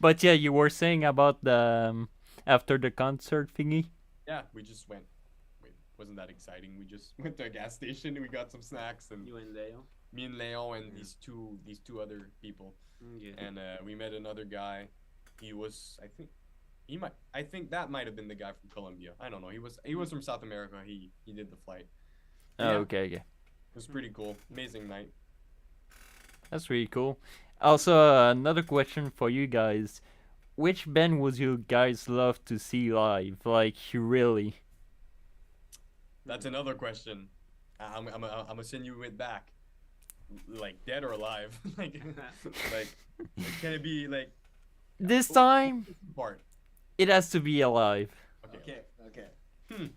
But yeah, you were saying about the after the concert thingy. Yeah, we just went. Wait, wasn't that exciting? We just went to a gas station and we got some snacks and You and Leo. me and Leo and Yeah. these two other people Okay. and we met another guy. He was I think that might have been the guy from Colombia. I don't know. He was from South America. He did the flight. Oh, Yeah. okay. It was pretty cool. Amazing night. That's really cool. Also, another question for you guys. Which band would you guys love to see live? Like, really? That's another question. I'm gonna send you it back. Like dead or alive? like can it be like This time, part? it has to be alive. Okay. Okay.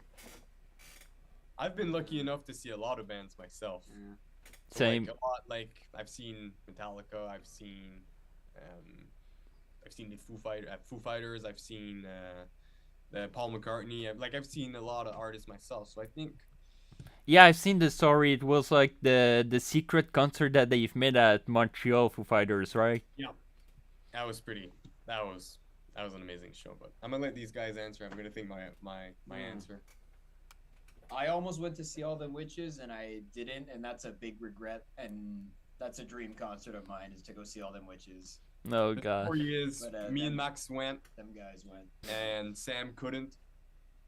I've been lucky enough to see a lot of bands myself. Yeah. So, Same. Like, a lot. Like I've seen Metallica. I've seen the Foo Fighters. I've seen the Paul McCartney. I've seen a lot of artists myself. So I think Yeah, I've seen the story. It was like the secret concert that they've made at Montreal Foo Fighters, right? that was pretty. That was an amazing show. But I'm gonna let these guys answer. I'm gonna think my Yeah. answer. I almost went to see All Them Witches and I didn't, and that's a big regret. And that's a dream concert of mine is to go see All Them Witches. Oh The god. story is But, me them- and Max went Them guys went. and Sam couldn't.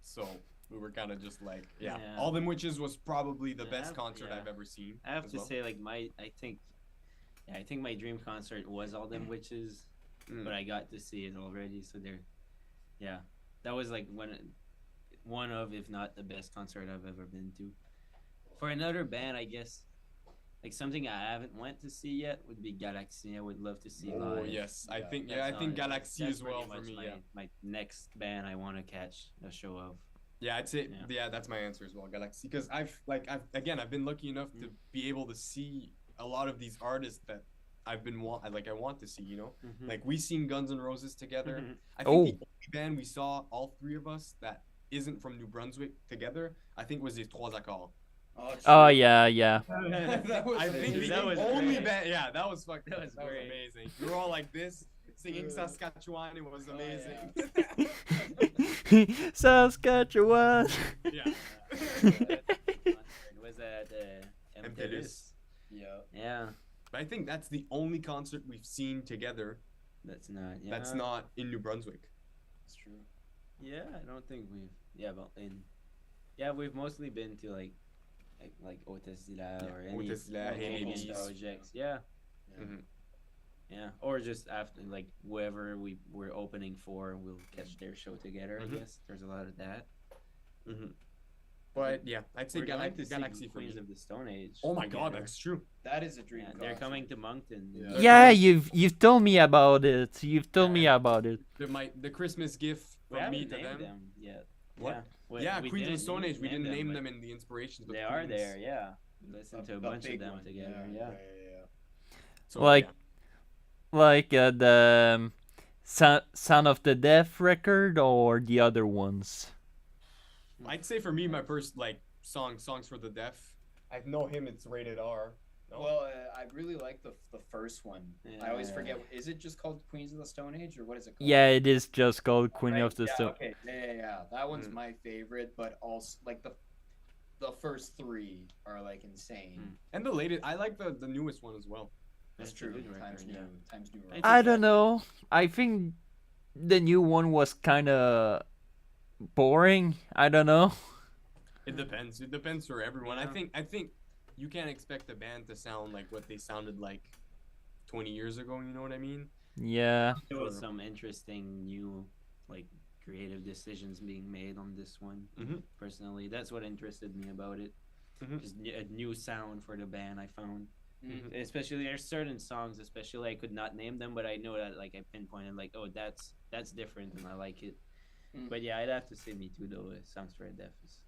So we were kind of just like, yeah. Yeah. All Them Witches was probably the best Yeah, concert yeah. I've ever seen. I have as to well. say, like I think my dream concert was All Them Witches, Mm. but I got to see it already. So yeah, that was like one of, if not the best concert I've ever been to. For another band, I guess, like something I haven't went to see yet would be Galaxy. I would love to see Oh live. yes, I Yeah, think That's Galaxy that's as well pretty for much me. Yeah, my next band I want to catch a show of. yeah, I'd say Yeah. yeah, that's my answer as well, Galaxy. Because I've been lucky enough to be able to see a lot of these artists that I want to see. You know, Mhm. like we seen Guns N' Roses together. Mhm. I think Oh. the only band we saw, all three of us, that isn't from New Brunswick together, I think was the Trois Accords. Oh yeah. That was, I think Dude, the that was only great. band. Yeah, that was fucking. That was great. amazing. We were all like this, singing Saskatchewan. It was Oh, amazing. Saskatchewan. Yeah. Was that Emptiness. Yeah. Yeah, But I think that's the only concert we've seen together that's not. Yeah. that's not in New Brunswick. It's true. Yeah, I don't think we've. Yeah, but we've mostly been to like Hôtesse d'Hilaire or any Hôtesse d'Hilaire, any Hades. projects. Yeah, Yeah. Mhm. yeah, or just after like whoever we're opening for, we'll catch their show together. Mhm. I guess there's a lot of that. But yeah, I'd say We're going to Galaxy see for me. Queens of the Stone Age. Oh my god, together. that's true. That is a dream. Yeah, they're concert. coming to Moncton. Yeah. Yeah, you've told me about it. You've told me about it. The Christmas gift We from me haven't to named them. them yet. What? Yeah, we Yeah, Queens of the didn't Stone Age. We didn't name but them in the inspirations, but They are Queens. there. Yeah, we listened to a bunch of big them one. together. Yeah. Yeah. So, Like- yeah. Like the Son of the Deaf record or the other ones. I'd say for me, my first songs for the deaf. I know him. It's rated R. No? Well, I really like the first one. I always Yeah. forget. Is it just called Queens of the Stone Age or what is it called? Yeah, it is just called Queen Right, of the yeah, Stone. Okay. Yeah. That one's Mm. my favorite, but also like the first three are like insane. Mm. And the latest, I like the newest one as well. That's That's a true. good Times record, New. yeah. Times New. I Roman. think I don't know. I think the new one was kind of boring. I don't know. It depends. It depends for everyone. Yeah. I think you can't expect a band to sound like what they sounded like 20 years ago. You know what I mean? Yeah. There was some interesting new like creative decisions being made on this one. Mhm. Personally, that's what interested me about it. Mhm. Just a new sound for the band I found. Mm. Especially there's certain songs, especially I could not name them, but I know that like I pinpointed like, oh, that's different and I like it. Mm. But yeah, I'd have to say Me Too though. Songs for a Deaf is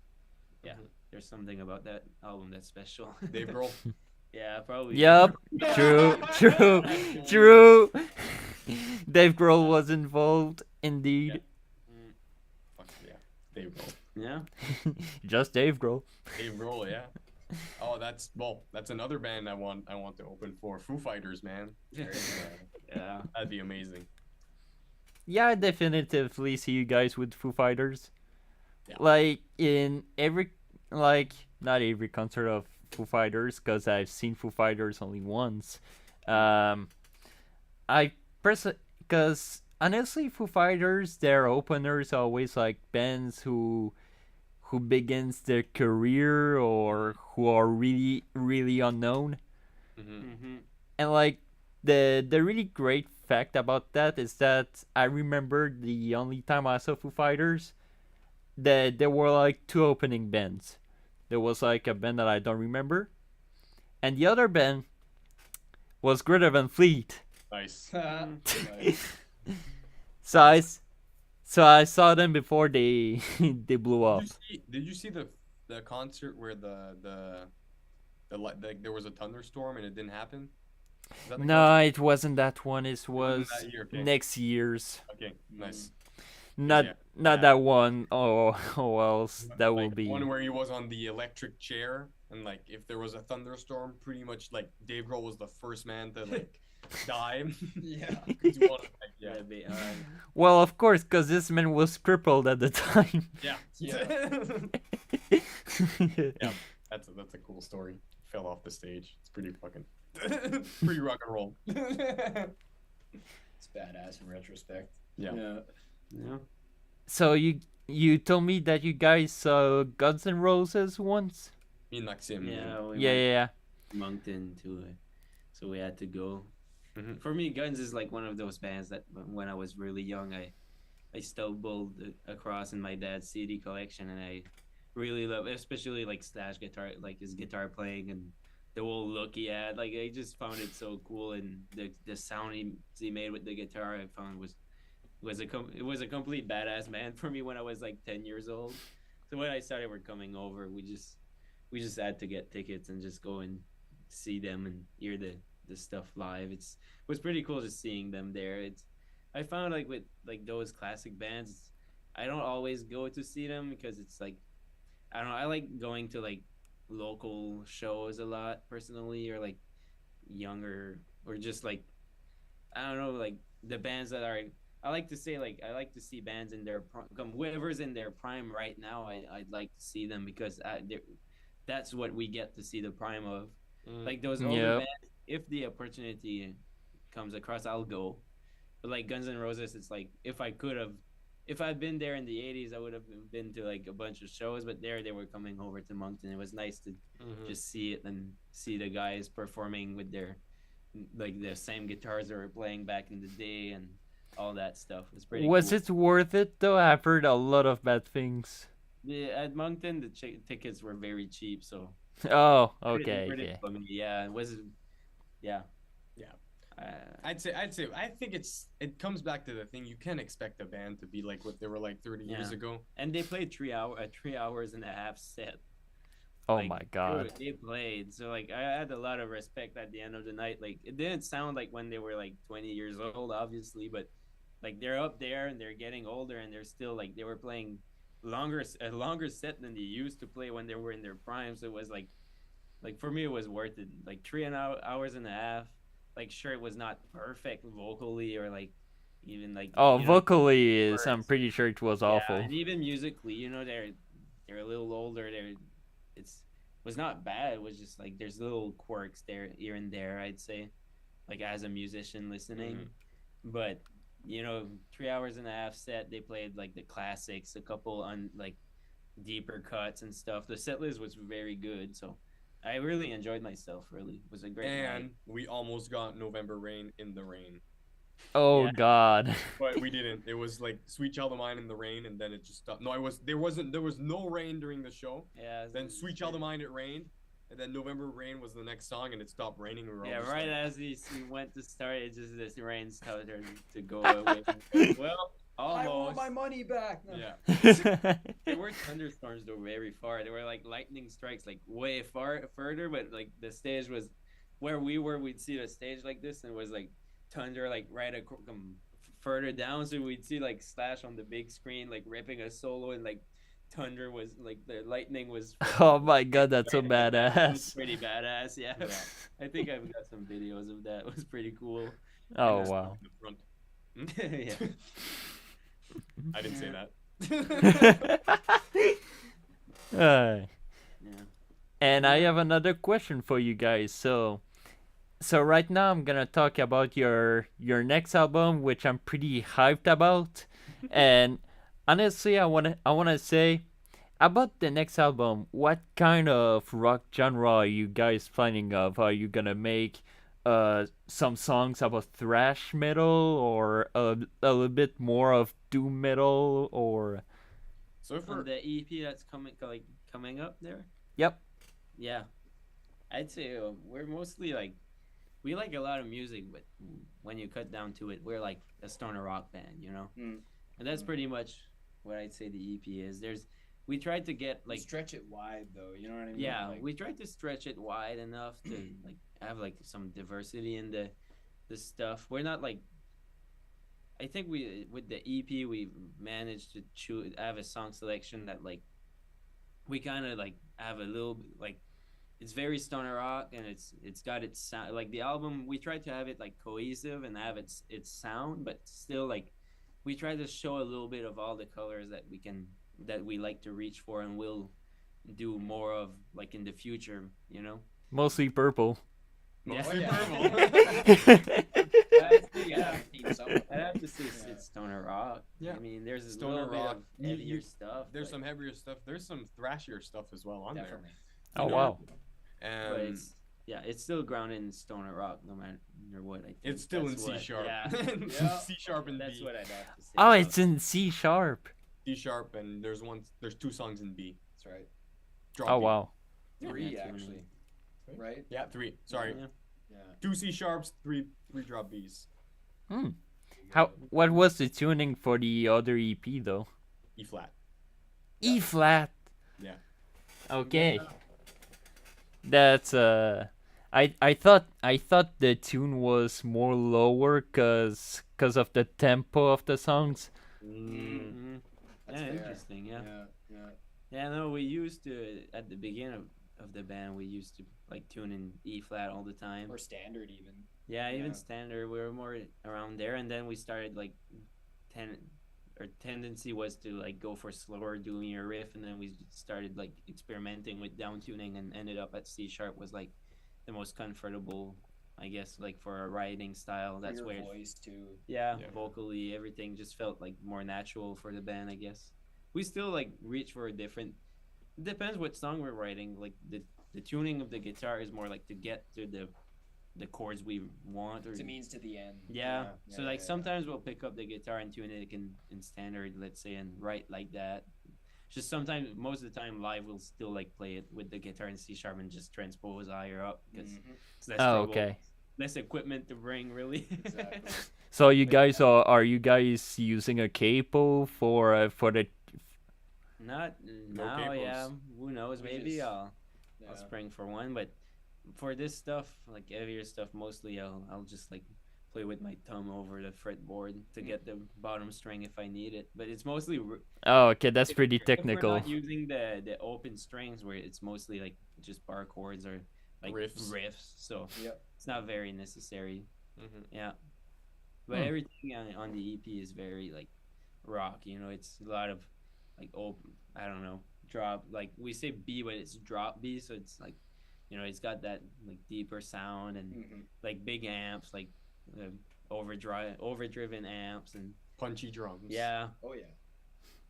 yeah. Mhm. There's something about that album that's special. Dave Grohl. Yeah, probably. Yup. True. True. Absolutely. True. Dave Grohl was involved, indeed. Mm, Fuck yeah, Dave Grohl. yeah. Just Dave Grohl. Dave Grohl, yeah. Oh, that's another band I want to open for. Foo Fighters, man. Yeah. That'd be amazing. Yeah, I definitively see you guys with Foo Fighters. Yeah. Like in every, like not every concert of Foo Fighters, because I've seen Foo Fighters only once. I because honestly, Foo Fighters, their openers are always like bands who begins their career or who are really really unknown. Mm-hmm. And like the really great fact about that is that I remember the only time I saw Foo Fighters that there were like two opening bands. There was like a band that I don't remember, and the other band was Greta Van Fleet. Nice. Nice. So I saw them before they they blew up. Did you see the concert where like there was a thunderstorm and it didn't happen? Is that the No, concert? it wasn't that one. It was that year, okay. next year's. Okay, nice. Not Yeah. not Yeah. that one. Oh else that will Like, be. one where he was on the electric chair and like if there was a thunderstorm, pretty much like Dave Grohl was the first man to like die. Yeah. 'Cause you wanna, like, yeah. That'd be, alright. Well, of course, because this man was crippled at the time. Yeah. Yeah. Yeah. That's a cool story. Fell off the stage. It's pretty fucking pretty rock and roll. It's badass in retrospect. Yeah. Yeah. So you told me that you guys saw Guns N' Roses once. Me and Maxim. Yeah. We Yeah, went yeah, yeah. to Moncton too, so we had to go. Mhm. For me, Guns is like one of those bands that when I was really young, I stumbled across in my dad's CD collection, and I really love, especially like Slash guitar, like his guitar playing and the whole look he had. Like I just found it so cool, and the sound he made with the guitar I found it was a complete badass band for me when I was like 10 years old. So when I started were coming over, we just had to get tickets and just go and see them and hear the stuff live. It was pretty cool just seeing them there. I found like with like those classic bands, I don't always go to see them because it's like I don't know. I like going to like local shows a lot personally, or like younger, or just like I don't know, like the bands that are. I like to say like I like to see bands in their whoever's in their prime right now. I'd like to see them because that's what we get to see the prime of. Like those older Yep. bands, if the opportunity comes across, I'll go. But like Guns N' Roses, it's like if I'd been there in the '80s, I would have been to like a bunch of shows. But there, they were coming over to Moncton. It was nice to just see it and see the guys performing with their like the same guitars they were playing back in the day and all that stuff. It was pretty. Was cool. it worth it though? I've heard a lot of bad things. At Moncton, the tickets were very cheap, so Oh, pretty okay. bummy. Yeah, it was. Yeah. Yeah. Uh, I'd say I think it comes back to the thing you can't expect a band to be like what they were like 30 years Yeah. ago. and they played 3 hours and a half set. Oh Like, my god. They played, so like I had a lot of respect at the end of the night. Like it didn't sound like when they were like 20 years old, obviously, but like they're up there and they're getting older and they're still like they were playing a longer set than they used to play when they were in their prime. So it was like for me it was worth it. Like 3 hours and a half. Like sure it was not perfect vocally or like even like Oh, you know, vocally is. I'm words. pretty sure it was yeah, awful. and even musically, they're a little older. It's was not bad. It was just like there's little quirks there here and there. I'd say, like as a musician listening, but 3 hours and a half set. They played like the classics, a couple on like deeper cuts and stuff. The set list was very good, so I really enjoyed myself. Really, it was a great night. And we almost got November Rain in the rain. Oh Yeah. God. but we didn't. It was like Sweet Child of Mine in the rain, and then it just stopped. No, there was no rain during the show. Yeah. Then Sweet Child of Mine it rained, and then November Rain was the next song, and it stopped raining. We were all Yeah, just right like, as he went to start, it just this rain started to go away. Well, I want almost. my money back. No. yeah. There were thunderstorms though very far. There were like lightning strikes like way further, but like the stage was where we were. We'd see the stage like this, and it was like thunder like further down. So we'd see like Slash on the big screen like ripping a solo, and like thunder was like the lightning was. Oh my God, that's so It was badass. pretty badass, yeah. Yeah. I think I've got some videos of that. It was pretty cool. Oh And wow. in the front. Yeah. I didn't say uh, Yeah. and I have another question for you guys. So right now I'm gonna talk about your next album, which I'm pretty hyped about. And honestly, I wanna say about the next album. What kind of rock genre are you guys planning of? Are you gonna make some songs about thrash metal, or a little bit more of doom metal, or So On for the EP that's coming up there. yep. Yeah, I'd say we're mostly like we like a lot of music, but when you cut down to it, we're like a stoner rock band, you know. Mm. And that's pretty much what I'd say the EP is. We tried to get Like like stretch it wide though. You know what I mean? yeah, Like, we tried to stretch it wide enough to like have like some diversity in the stuff. We're not like I think we with the EP we managed to have a song selection that like we kind of like have a little like it's very stoner rock and it's got its sound like the album we tried to have it like cohesive and have its sound but still like we try to show a little bit of all the colors that we like to reach for and will do more of like in the future, you know. Mostly purple. mostly yeah. purple. yeah. I'd have to say Yeah. it's stoner rock. Yeah. I mean, there's a Stoner little rock. bit of heavier You- stuff. There's but, some heavier stuff. There's some thrashier stuff as well on Definitely. Oh know, wow. there. but And it's still grounded in stoner rock, no matter what. I think it's still in That's C what- sharp. Yeah, Yeah. C sharp and that's B. what I'd have to say. Oh, about it's in C sharp. C sharp, and there's two songs in B. That's right. Drop Oh B. wow. Three Yeah, actually. Right? Yeah, three. Sorry, Yeah. Yeah. two C sharps, three drop Bs. How? What was the tuning for the other EP though? E flat. E flat. Yeah. Okay. That's I thought the tune was more lower cause of the tempo of the songs. Mhm. That's Yeah, fair. interesting. Yeah. Yeah. Yeah. Yeah, no, we used to at the beginning of the band, we used to like tune in E flat all the time. Or standard even. Yeah, even yeah. standard, we were more around there, and then we started like, our tendency was to like go for slower, doing your riff, and then we started like experimenting with down tuning, and ended up at C sharp was like the most comfortable, I guess, like for a writing style. For That's your where, voice too. yeah, Yeah. vocally, everything just felt like more natural for the band, I guess. We still like reach for a different. It depends what song we're writing. Like the tuning of the guitar is more like to get to the chords we want, or It's a means to the end. yeah. So like yeah. sometimes we'll pick up the guitar and tune it in standard, let's say, and write like that. Just sometimes, most of the time, live we'll still like play it with the guitar in C sharp and just transpose higher up because Mhm. it's less Oh, trouble, okay. less equipment to bring, really. Exactly. So you guys are you guys using a capo for the Not No now, capos. yeah. Who knows? We Maybe just- I'll Yeah. spring for one, but for this stuff, like heavier stuff, mostly I'll just like play with my thumb over the fretboard to get the bottom string if I need it. But it's mostly Oh, okay, that's if pretty we're- if We're technical. not using the open strings where it's mostly like just bar chords or like Riffs. so Yep. it's not very necessary. Mhm. Yeah, but Hmm. everything on the EP is very like rock. You know, it's a lot of like open. I don't know, drop. Like we say B, but it's drop B, so it's like, you know, it's got that like deeper sound and Mhm. like big amps, like overdriven amps, and Punchy drums. yeah, Oh yeah.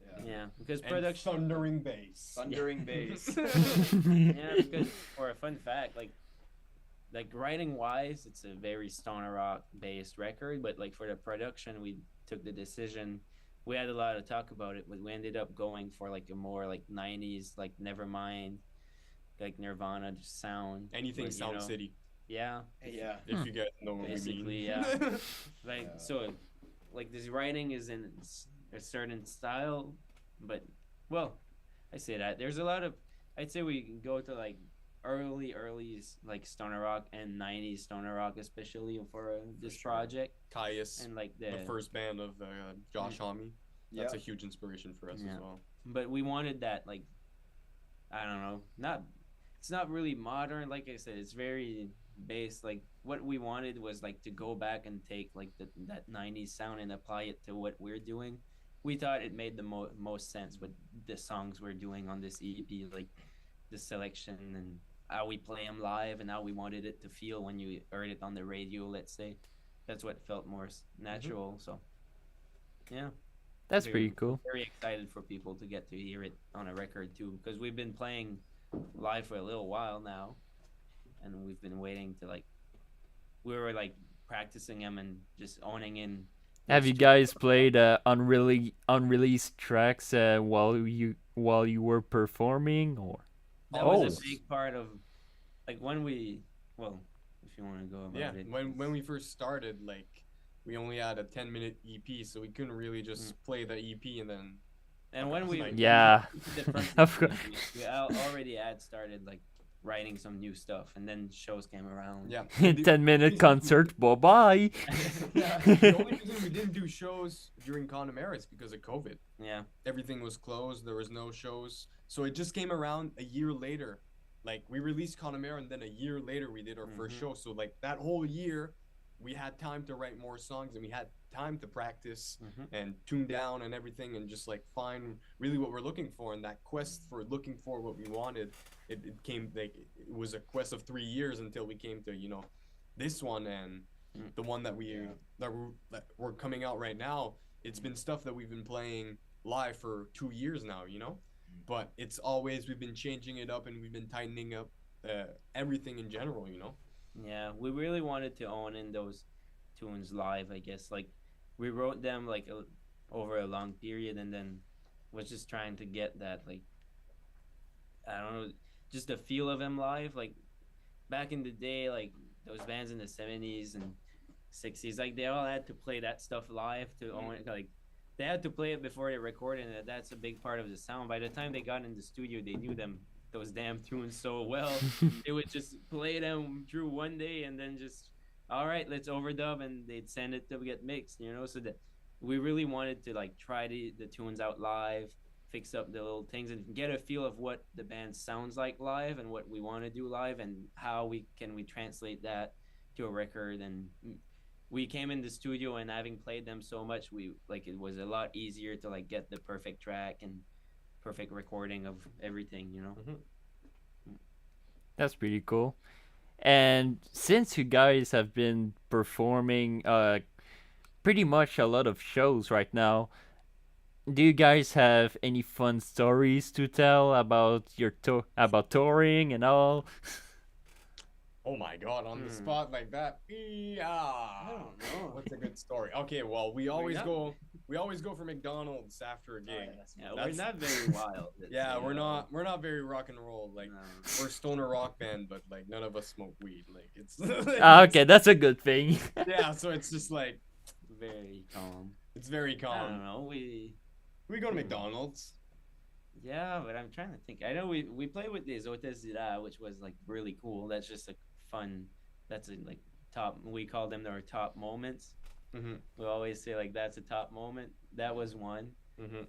Yeah. yeah, because And production. thundering bass. Thundering bass. Yeah, because for a fun fact, like like writing wise, it's a very stoner rock based record, but like for the production, we took the decision. We had a lot of talk about it, but we ended up going for like a more like '90s, like Nevermind, like Nirvana just sound. Anything But, Sound City, yeah, Yeah. if you guys know what we basically, mean. yeah. Like Yeah. so, like this writing is in a certain style, but well, I say that there's a lot of. I'd say we can go to like early like stoner rock and '90s stoner rock, especially for this sure. project, Caius, and like the first band of Josh Homme. That's Yep. a huge inspiration for us Yeah. as well. But we wanted that like I don't know, not it's not really modern. Like I said, it's very based. Like what we wanted was like to go back and take like that '90s sound and apply it to what we're doing. We thought it made the most sense with the songs we're doing on this EP, like the selection and how we play them live and how we wanted it to feel when you heard it on the radio. Let's say that's what felt more natural. So yeah, That's very pretty cool. very excited for people to get to hear it on a record too, because we've been playing live for a little while now, and we've been waiting to like we were like practicing them and just owning in. Have you guys played unreleased tracks while you were performing or? That was Oh. a big part of like when we well, if you want to go about Yeah, it. when we first started, like we only had a 10-minute EP, so we couldn't really just play the EP and then. And when we Yeah. the first Of course. we already had started like writing some new stuff, and then shows came around. Yeah. 10-minute concert. Bye bye. Yeah. The only reason we didn't do shows during Connemara is because of COVID. Yeah. Everything was closed. There was no shows, so it just came around a year later. Like we released Connemara, and then a year later we did our first show. So like that whole year, we had time to write more songs, and we had time to practice and tune down and everything, and just like find really what we're looking for. And that quest for looking for what we wanted, it came like it was a quest of 3 years until we came to this one and the one that we're coming out right now. It's been stuff that we've been playing live for 2 years now, but it's always we've been changing it up and we've been tightening up everything in general. Yeah, we really wanted to own in those tunes live, I guess. Like we wrote them like over a long period, and then was just trying to get that like I don't know, just the feel of them live. Like back in the day, like those bands in the '70s and '60s, like they all had to play that stuff live to own it. Like they had to play it before they recorded, and that's a big part of the sound. By the time they got in the studio, they knew those damn tunes so well. They would just play them through one day and then just all right, let's overdub, and they'd send it to get mixed, so that we really wanted to like try the tunes out live, fix up the little things and get a feel of what the band sounds like live and what we want to do live and how we translate that to a record. And we came in the studio, and having played them so much, we like it was a lot easier to like get the perfect track and perfect recording of everything. That's pretty cool. And since you guys have been performing pretty much a lot of shows right now, do you guys have any fun stories to tell about your about touring and all? Oh my God, on the spot like that. Yeah. I don't know. What's a good story? Okay, well, we always go for McDonald's after a gig. We're not very wild. Yeah, we're not very rock and roll. Like No. we're stoner rock band, but like none of us smoke weed. Like it's Okay, that's a good thing. yeah, so it's just like Very calm. it's very I don't calm. know. We go to McDonald's. Yeah, but I'm trying to think. I know we played with the Hôtesse d'Ira, which was like really cool. That's just a fun. That's a like top. We call them our top moments. We always say like that's a top moment. That was one.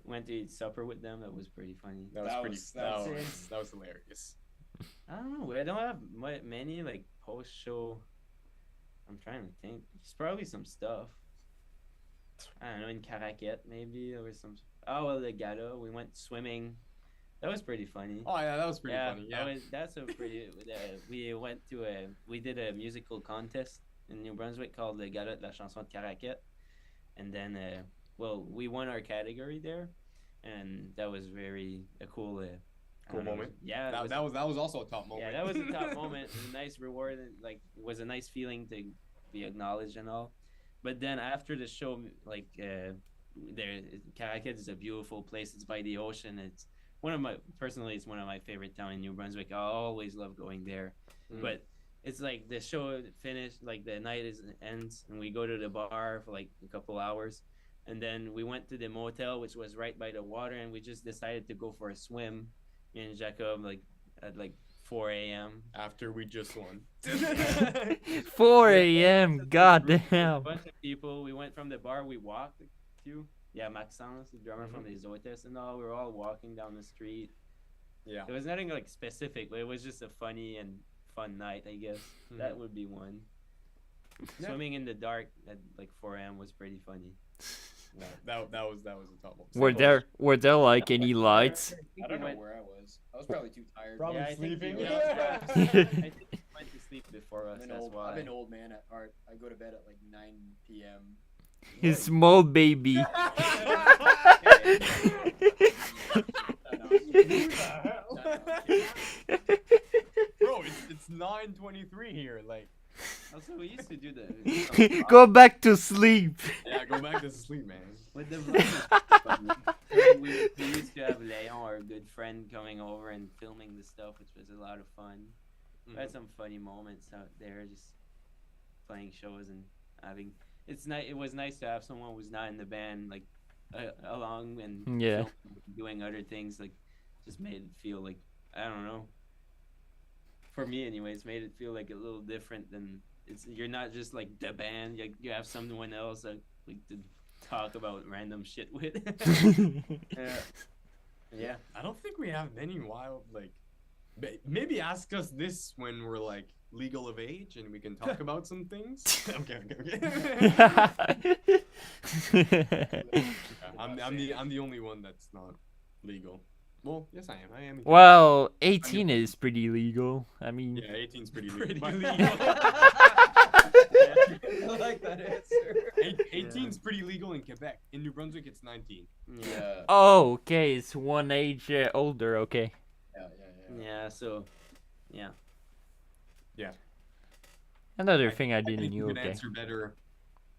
Went to eat supper with them. That was pretty funny. That was That pretty. was- That that's was, that was hilarious. I don't know. I don't have many like post show. I'm trying to think. It's probably some stuff. I don't know, in Caraquette maybe there was some. Oh well, the gala. We went swimming. That was pretty funny. Oh yeah, that was pretty funny. Yeah. That's a pretty. We went to we did a musical contest in New Brunswick called the Gala de la Chanson de Caraquette, and then we won our category there, and that was very a cool I Cool don't know, moment. yeah, it was, That was also a top moment. yeah, that was a top moment. It was a nice reward, and like it was a nice feeling to be acknowledged and all. But then after the show, like there, Caracat is a beautiful place. It's by the ocean. It's one of my personally, it's one of my favorite town in New Brunswick. I always love going there. But it's like the show finished, like the night is ends, and we go to the bar for like a couple hours, and then we went to the motel, which was right by the water, and we just decided to go for a swim. Me and Jacob, like at like 4 a.m. After we just won. 4 a.m. God A damn. bunch of people. We went from the bar. We walked to, yeah, Maxence, the drummer from the Zoetis and all. We were all walking down the street. Yeah. It was nothing like specific, but it was just a funny and fun night, I guess. That would be one. Yeah. Swimming in the dark at like 4 a.m. was pretty funny. That was a top moment. Were there like any lights? I don't know where I was. I was probably too tired. Probably I think sleeping. you- Yeah. I think you went to sleep before us. I'm an That's old, why. I'm an old man at heart. I go to bed at like 9 p.m. His small baby. Bro, it's 9:23 here. Like, Also, we used to do the. Go back to sleep. yeah, go back to sleep, man. With the vlog, we used to have Leon, our good friend, coming over and filming the stuff, which was a lot of fun. We had some funny moments out there, just playing shows and having. It's nice. It was nice to have someone who's not in the band, like along and Yeah. doing other things. Like, just made it feel like I don't know. For me, anyways, made it feel like a little different than it's. You're not just like the band. You have someone else that like to talk about random shit with. Yeah. I don't think we have any wild like. Maybe ask us this when we're like legal of age and we can talk about some things. Okay. I'm the only one that's not legal. Well, yes, I am. I am. Well, 18 is pretty legal. I mean, Yeah, 18's pretty Pretty legal. legal. I like that answer. 18's pretty legal in Quebec. In New Brunswick, it's 19. Yeah. oh, okay, it's one age older. Okay. Yeah. So, yeah. Another thing I I didn't think you knew. could Okay. answer better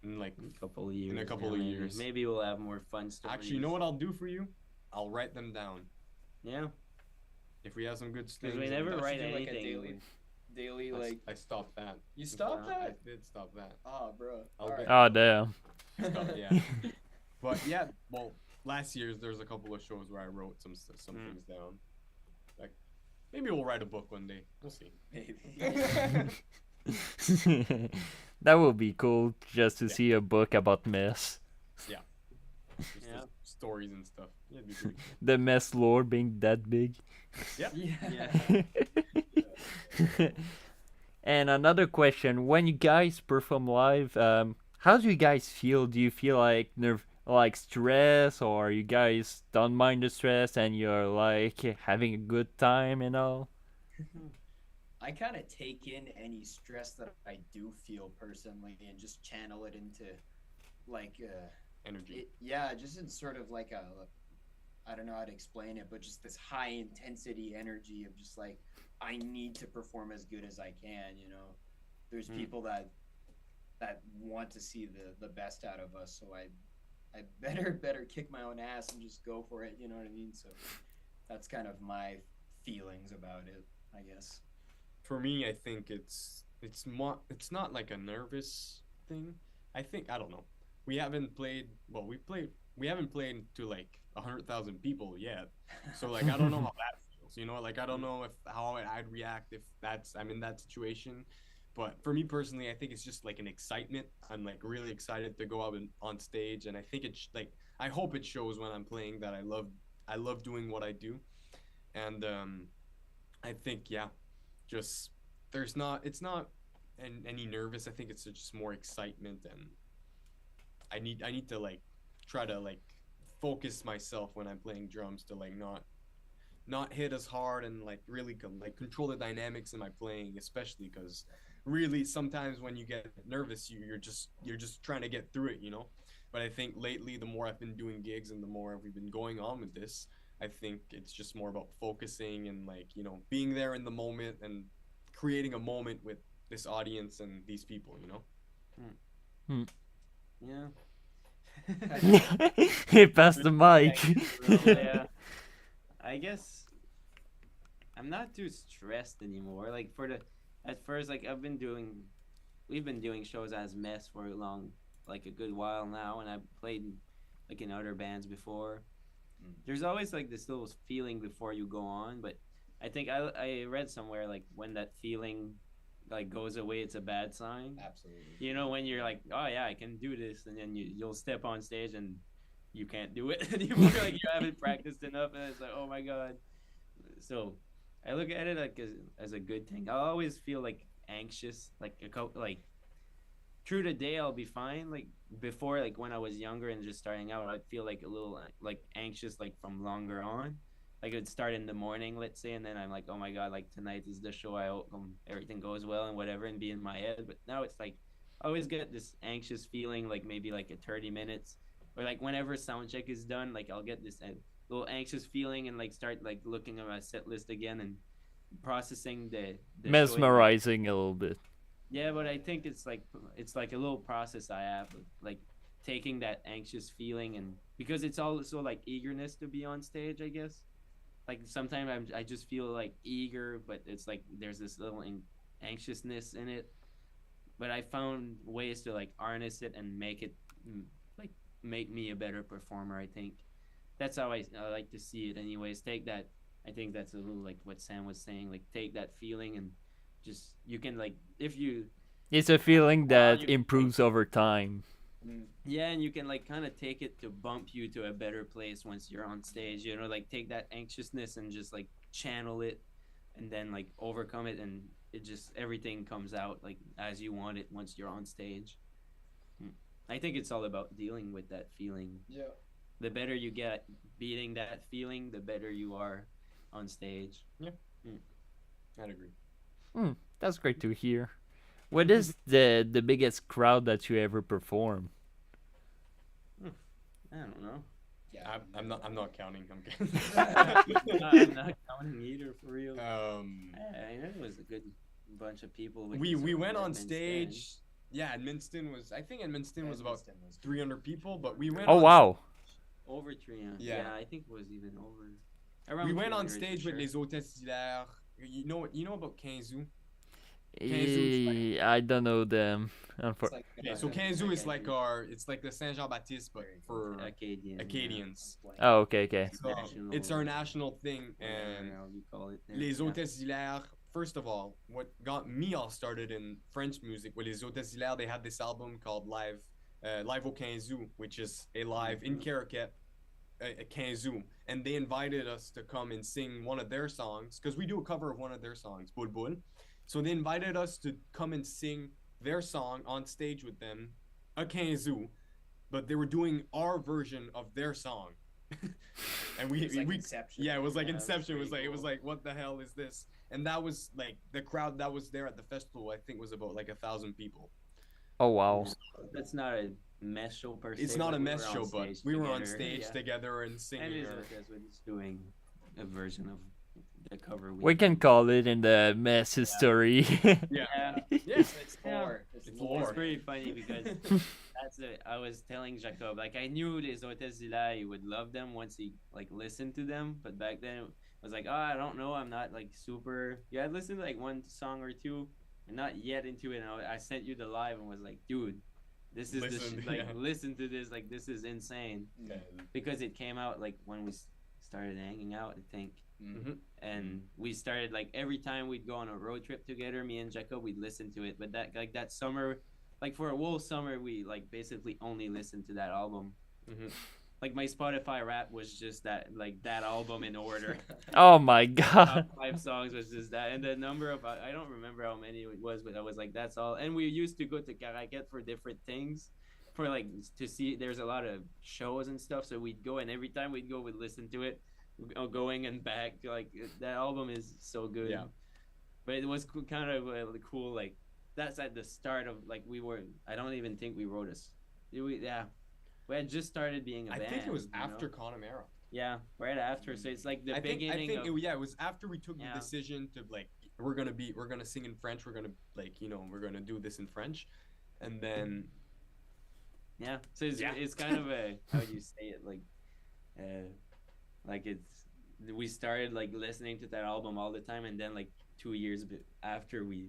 in like. A couple of years. a couple of maybe. years. Maybe we'll have more fun stories. Actually, you know what I'll do for you? I'll write them down. Yeah. If we have some good Because things. we never Don't you write do, like, a anything. daily like. I stopped that. You stopped Yeah, I that? did stop that. Ah, bro. I'll Alright. get- Oh damn. Yeah. But yeah, well, last year's there's a couple of shows where I wrote some things down. Like, maybe we'll write a book one day. We'll see. Maybe. That would be cool just to Yeah. see a book about mess. Just Yeah. the stories and stuff. Yeah, it'd be pretty cool. The mess lore being that big. Yeah. Yeah. And another question: when you guys perform live, how do you guys feel? Do you feel like like stress, or you guys don't mind the stress and you're like having a good time and all? I kind of take in any stress that I do feel personally and just channel it into, like, Energy. just in sort of like I don't know how to explain it, but just this high intensity energy of just like, I need to perform as good as I can, you know. There's people that want to see the best out of us, so I better kick my own ass and just go for it, you know what I mean? So that's kind of my feelings about it, I guess. For me, I think it's not like a nervous thing. I think I don't know. We haven't played. Well, we haven't played to like 100,000 people yet. So like I don't know how that feels. You know, like I don't know how I'd react if I'm in that situation. But for me personally, I think it's just like an excitement. I'm like really excited to go out on stage, and I think it's like I hope it shows when I'm playing that I love doing what I do, and I think just it's not any nervous. I think it's just more excitement, and I need to like try to like focus myself when I'm playing drums to like not hit as hard and like really control the dynamics in my playing, especially because really sometimes when you get nervous you're just trying to get through it, you know. But I think lately the more I've been doing gigs and the more we've been going on with this, I think it's just more about focusing and like, being there in the moment and creating a moment with this audience and these people, you know? Yeah. He passed the mic. Yeah. I guess I'm not too stressed anymore. Like at first, like we've been doing shows as Mess for like a good while now, and I've played like in other bands before. There's always like this little feeling before you go on, but I think I read somewhere like when that feeling like goes away, it's a bad sign. Absolutely. You know, when you're like, oh yeah, I can do this, and then you'll step on stage and you can't do it anymore. Like you haven't practiced enough, and it's like, oh my god. So I look at it like as a good thing. I always feel like anxious, like like through the day I'll be fine. Like before, like when I was younger and just starting out, I'd feel like a little like anxious, like from longer on. Like it'd start in the morning, let's say, and then I'm like, oh my god, like tonight is the show. I hope everything goes well and whatever, and be in my head. But now it's like I always get this anxious feeling, like maybe like at 30 minutes, or like whenever sound check is done, like I'll get this little anxious feeling and like start like looking at my set list again and processing the show in my Mesmerizing a little bit. yeah, but I think it's like a little process I have of, like taking that anxious feeling and because it's also like eagerness to be on stage, I guess. Like sometimes I just feel like eager, but it's like there's this little anxiousness in it. But I found ways to like harness it and make it like make me a better performer. I think that's how I like to see it. Anyways, take that. I think that's a little like what Sam was saying. Like take that feeling and just you can like if you It's a feeling that you like improves over time. yeah, and you can like kind of take it to bump you to a better place once you're on stage. You know, like take that anxiousness and just like channel it, and then like overcome it, and it just everything comes out like as you want it once you're on stage. I think it's all about dealing with that feeling. Yeah. The better you get beating that feeling, the better you are on stage. Yeah. I'd agree. That's great to hear. What is the biggest crowd that you ever perform? I don't know. Yeah. I'm not counting. I'm kidding. I'm not counting either for real. I know it was a good bunch of people. We went on stage. Yeah, Edmundston was. I think Edmundston was about Edmundston was 300 people, but we went. Oh on wow! Over 300. Yeah. Yeah, I think it was even over. We went on 300 for stage with sure. Les Hôtesses d'Hilaire. You know about Quinzou? I don't know them. It's like, Okay, so Quinzou is like it's like the Saint Jean Baptiste, but for Acadian. Acadians. Oh, okay. So it's our national thing, and you call it. Les Hôtesses d'Hilaire. First of all, what got me all started in French music with Les Hôtesses d'Hilaire, they had this album called Live au Quinzou, which is a live in Caracat at Quinzou, and they invited us to come and sing one of their songs because we do a cover of one of their songs, Boul Boul. So they invited us to come and sing their song on stage with them at Quinzou, but they were doing our version of their song. And we Inception. yeah, it was like Yeah, Inception. that's It was pretty like what the hell is this? And that was like the crowd that was there at the festival. I think was about like 1,000 people. Oh wow! That's not a mess show per se. It's not but a we mess were on show, but stage we were on together, stage yeah. together and And singing. Les Hôtesses was doing a version of the cover. We can call it in the mess history. Yeah, Yeah. yes, It's lore. It's It's lore. lore. It's pretty funny because that's it. I was telling Jacob, like I knew Les Hôtesses d'Hilaire, he would love them once he like listened to them, but back then I was like, oh, I don't know, I'm not like super. Yeah, I listened to like one song or two, and not yet into it. And I sent you the live and was like, dude, this is Listen, like yeah. listen to this, like this is insane Okay. because it came out like when we started hanging out, I think. Mhm. And we started like every time we'd go on a road trip together, me and Jacob, we'd listen to it. But that summer, like for a whole summer, we like basically only listened to that album. Mhm. Like my Spotify rap was just that album in order. Oh my Top god! 5 songs was just that, and the number of I don't remember how many it was, but I was like, that's all. And we used to go to Caracat for different things, for like to see. There's a lot of shows and stuff, so we'd go, and every time we'd go, we'd listen to it, going and back. Like that album is so good. Yeah. But it was kind of cool. Like that's at the start of like we were. I don't even think we wrote us. We had just started being a I band. think it was you know? after Connemara. Yeah, right after. So it's like the I think beginning of. it was after we took Yeah. the decision to like we're gonna sing in French. We're gonna like we're gonna do this in French, and then Yeah. So it's, Yeah. it's kind of a how do you say it like it's we started like listening to that album all the time, and then like 2 years after we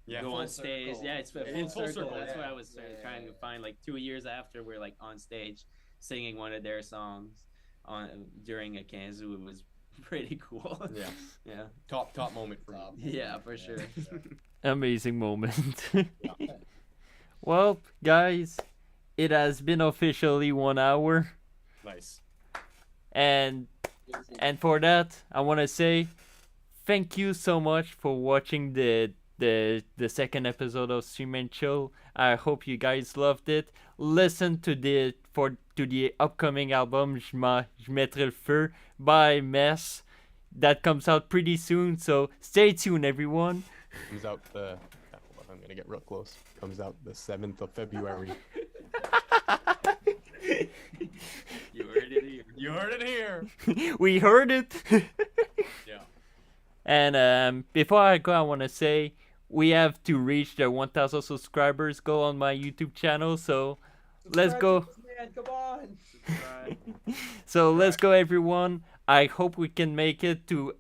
yeah, go full on stage. circle. Yeah, it's a It's full full circle. circle, That's what yeah. I was Yeah, trying yeah, to yeah. find. Like 2 years after we're like on stage singing one of their songs on during a Kanzu. It was pretty cool. yeah, Yeah. top moment for Top. me. Yeah, for sure. Amazing moment. Well, guys, it has been officially 1 hour, Nice. and for that, I want to say thank you so much for watching the second episode of Stream and Chill. I hope you guys loved it. Listen to the upcoming album Je mettrai le feu by Mess that comes out pretty soon. So stay tuned, everyone. Comes out hold on, I'm gonna get real close. Comes out the 7th of February. You heard it here. You heard it here. We heard it. Yeah. And before I go, I want to say we have to reach the 1,000 subscribers goal on my YouTube channel. So let's go. Man, come on. Subscribe. So let's go, everyone. I hope we can make it to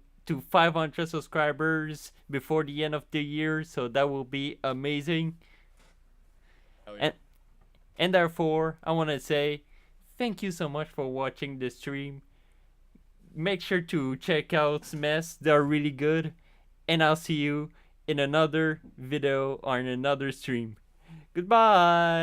500 subscribers before the end of the year. So that will be amazing. Hell yeah. And therefore, I want to say thank you so much for watching the stream. Make sure to check out Mess. They're really good. And I'll see you in another video or in another stream. Goodbye.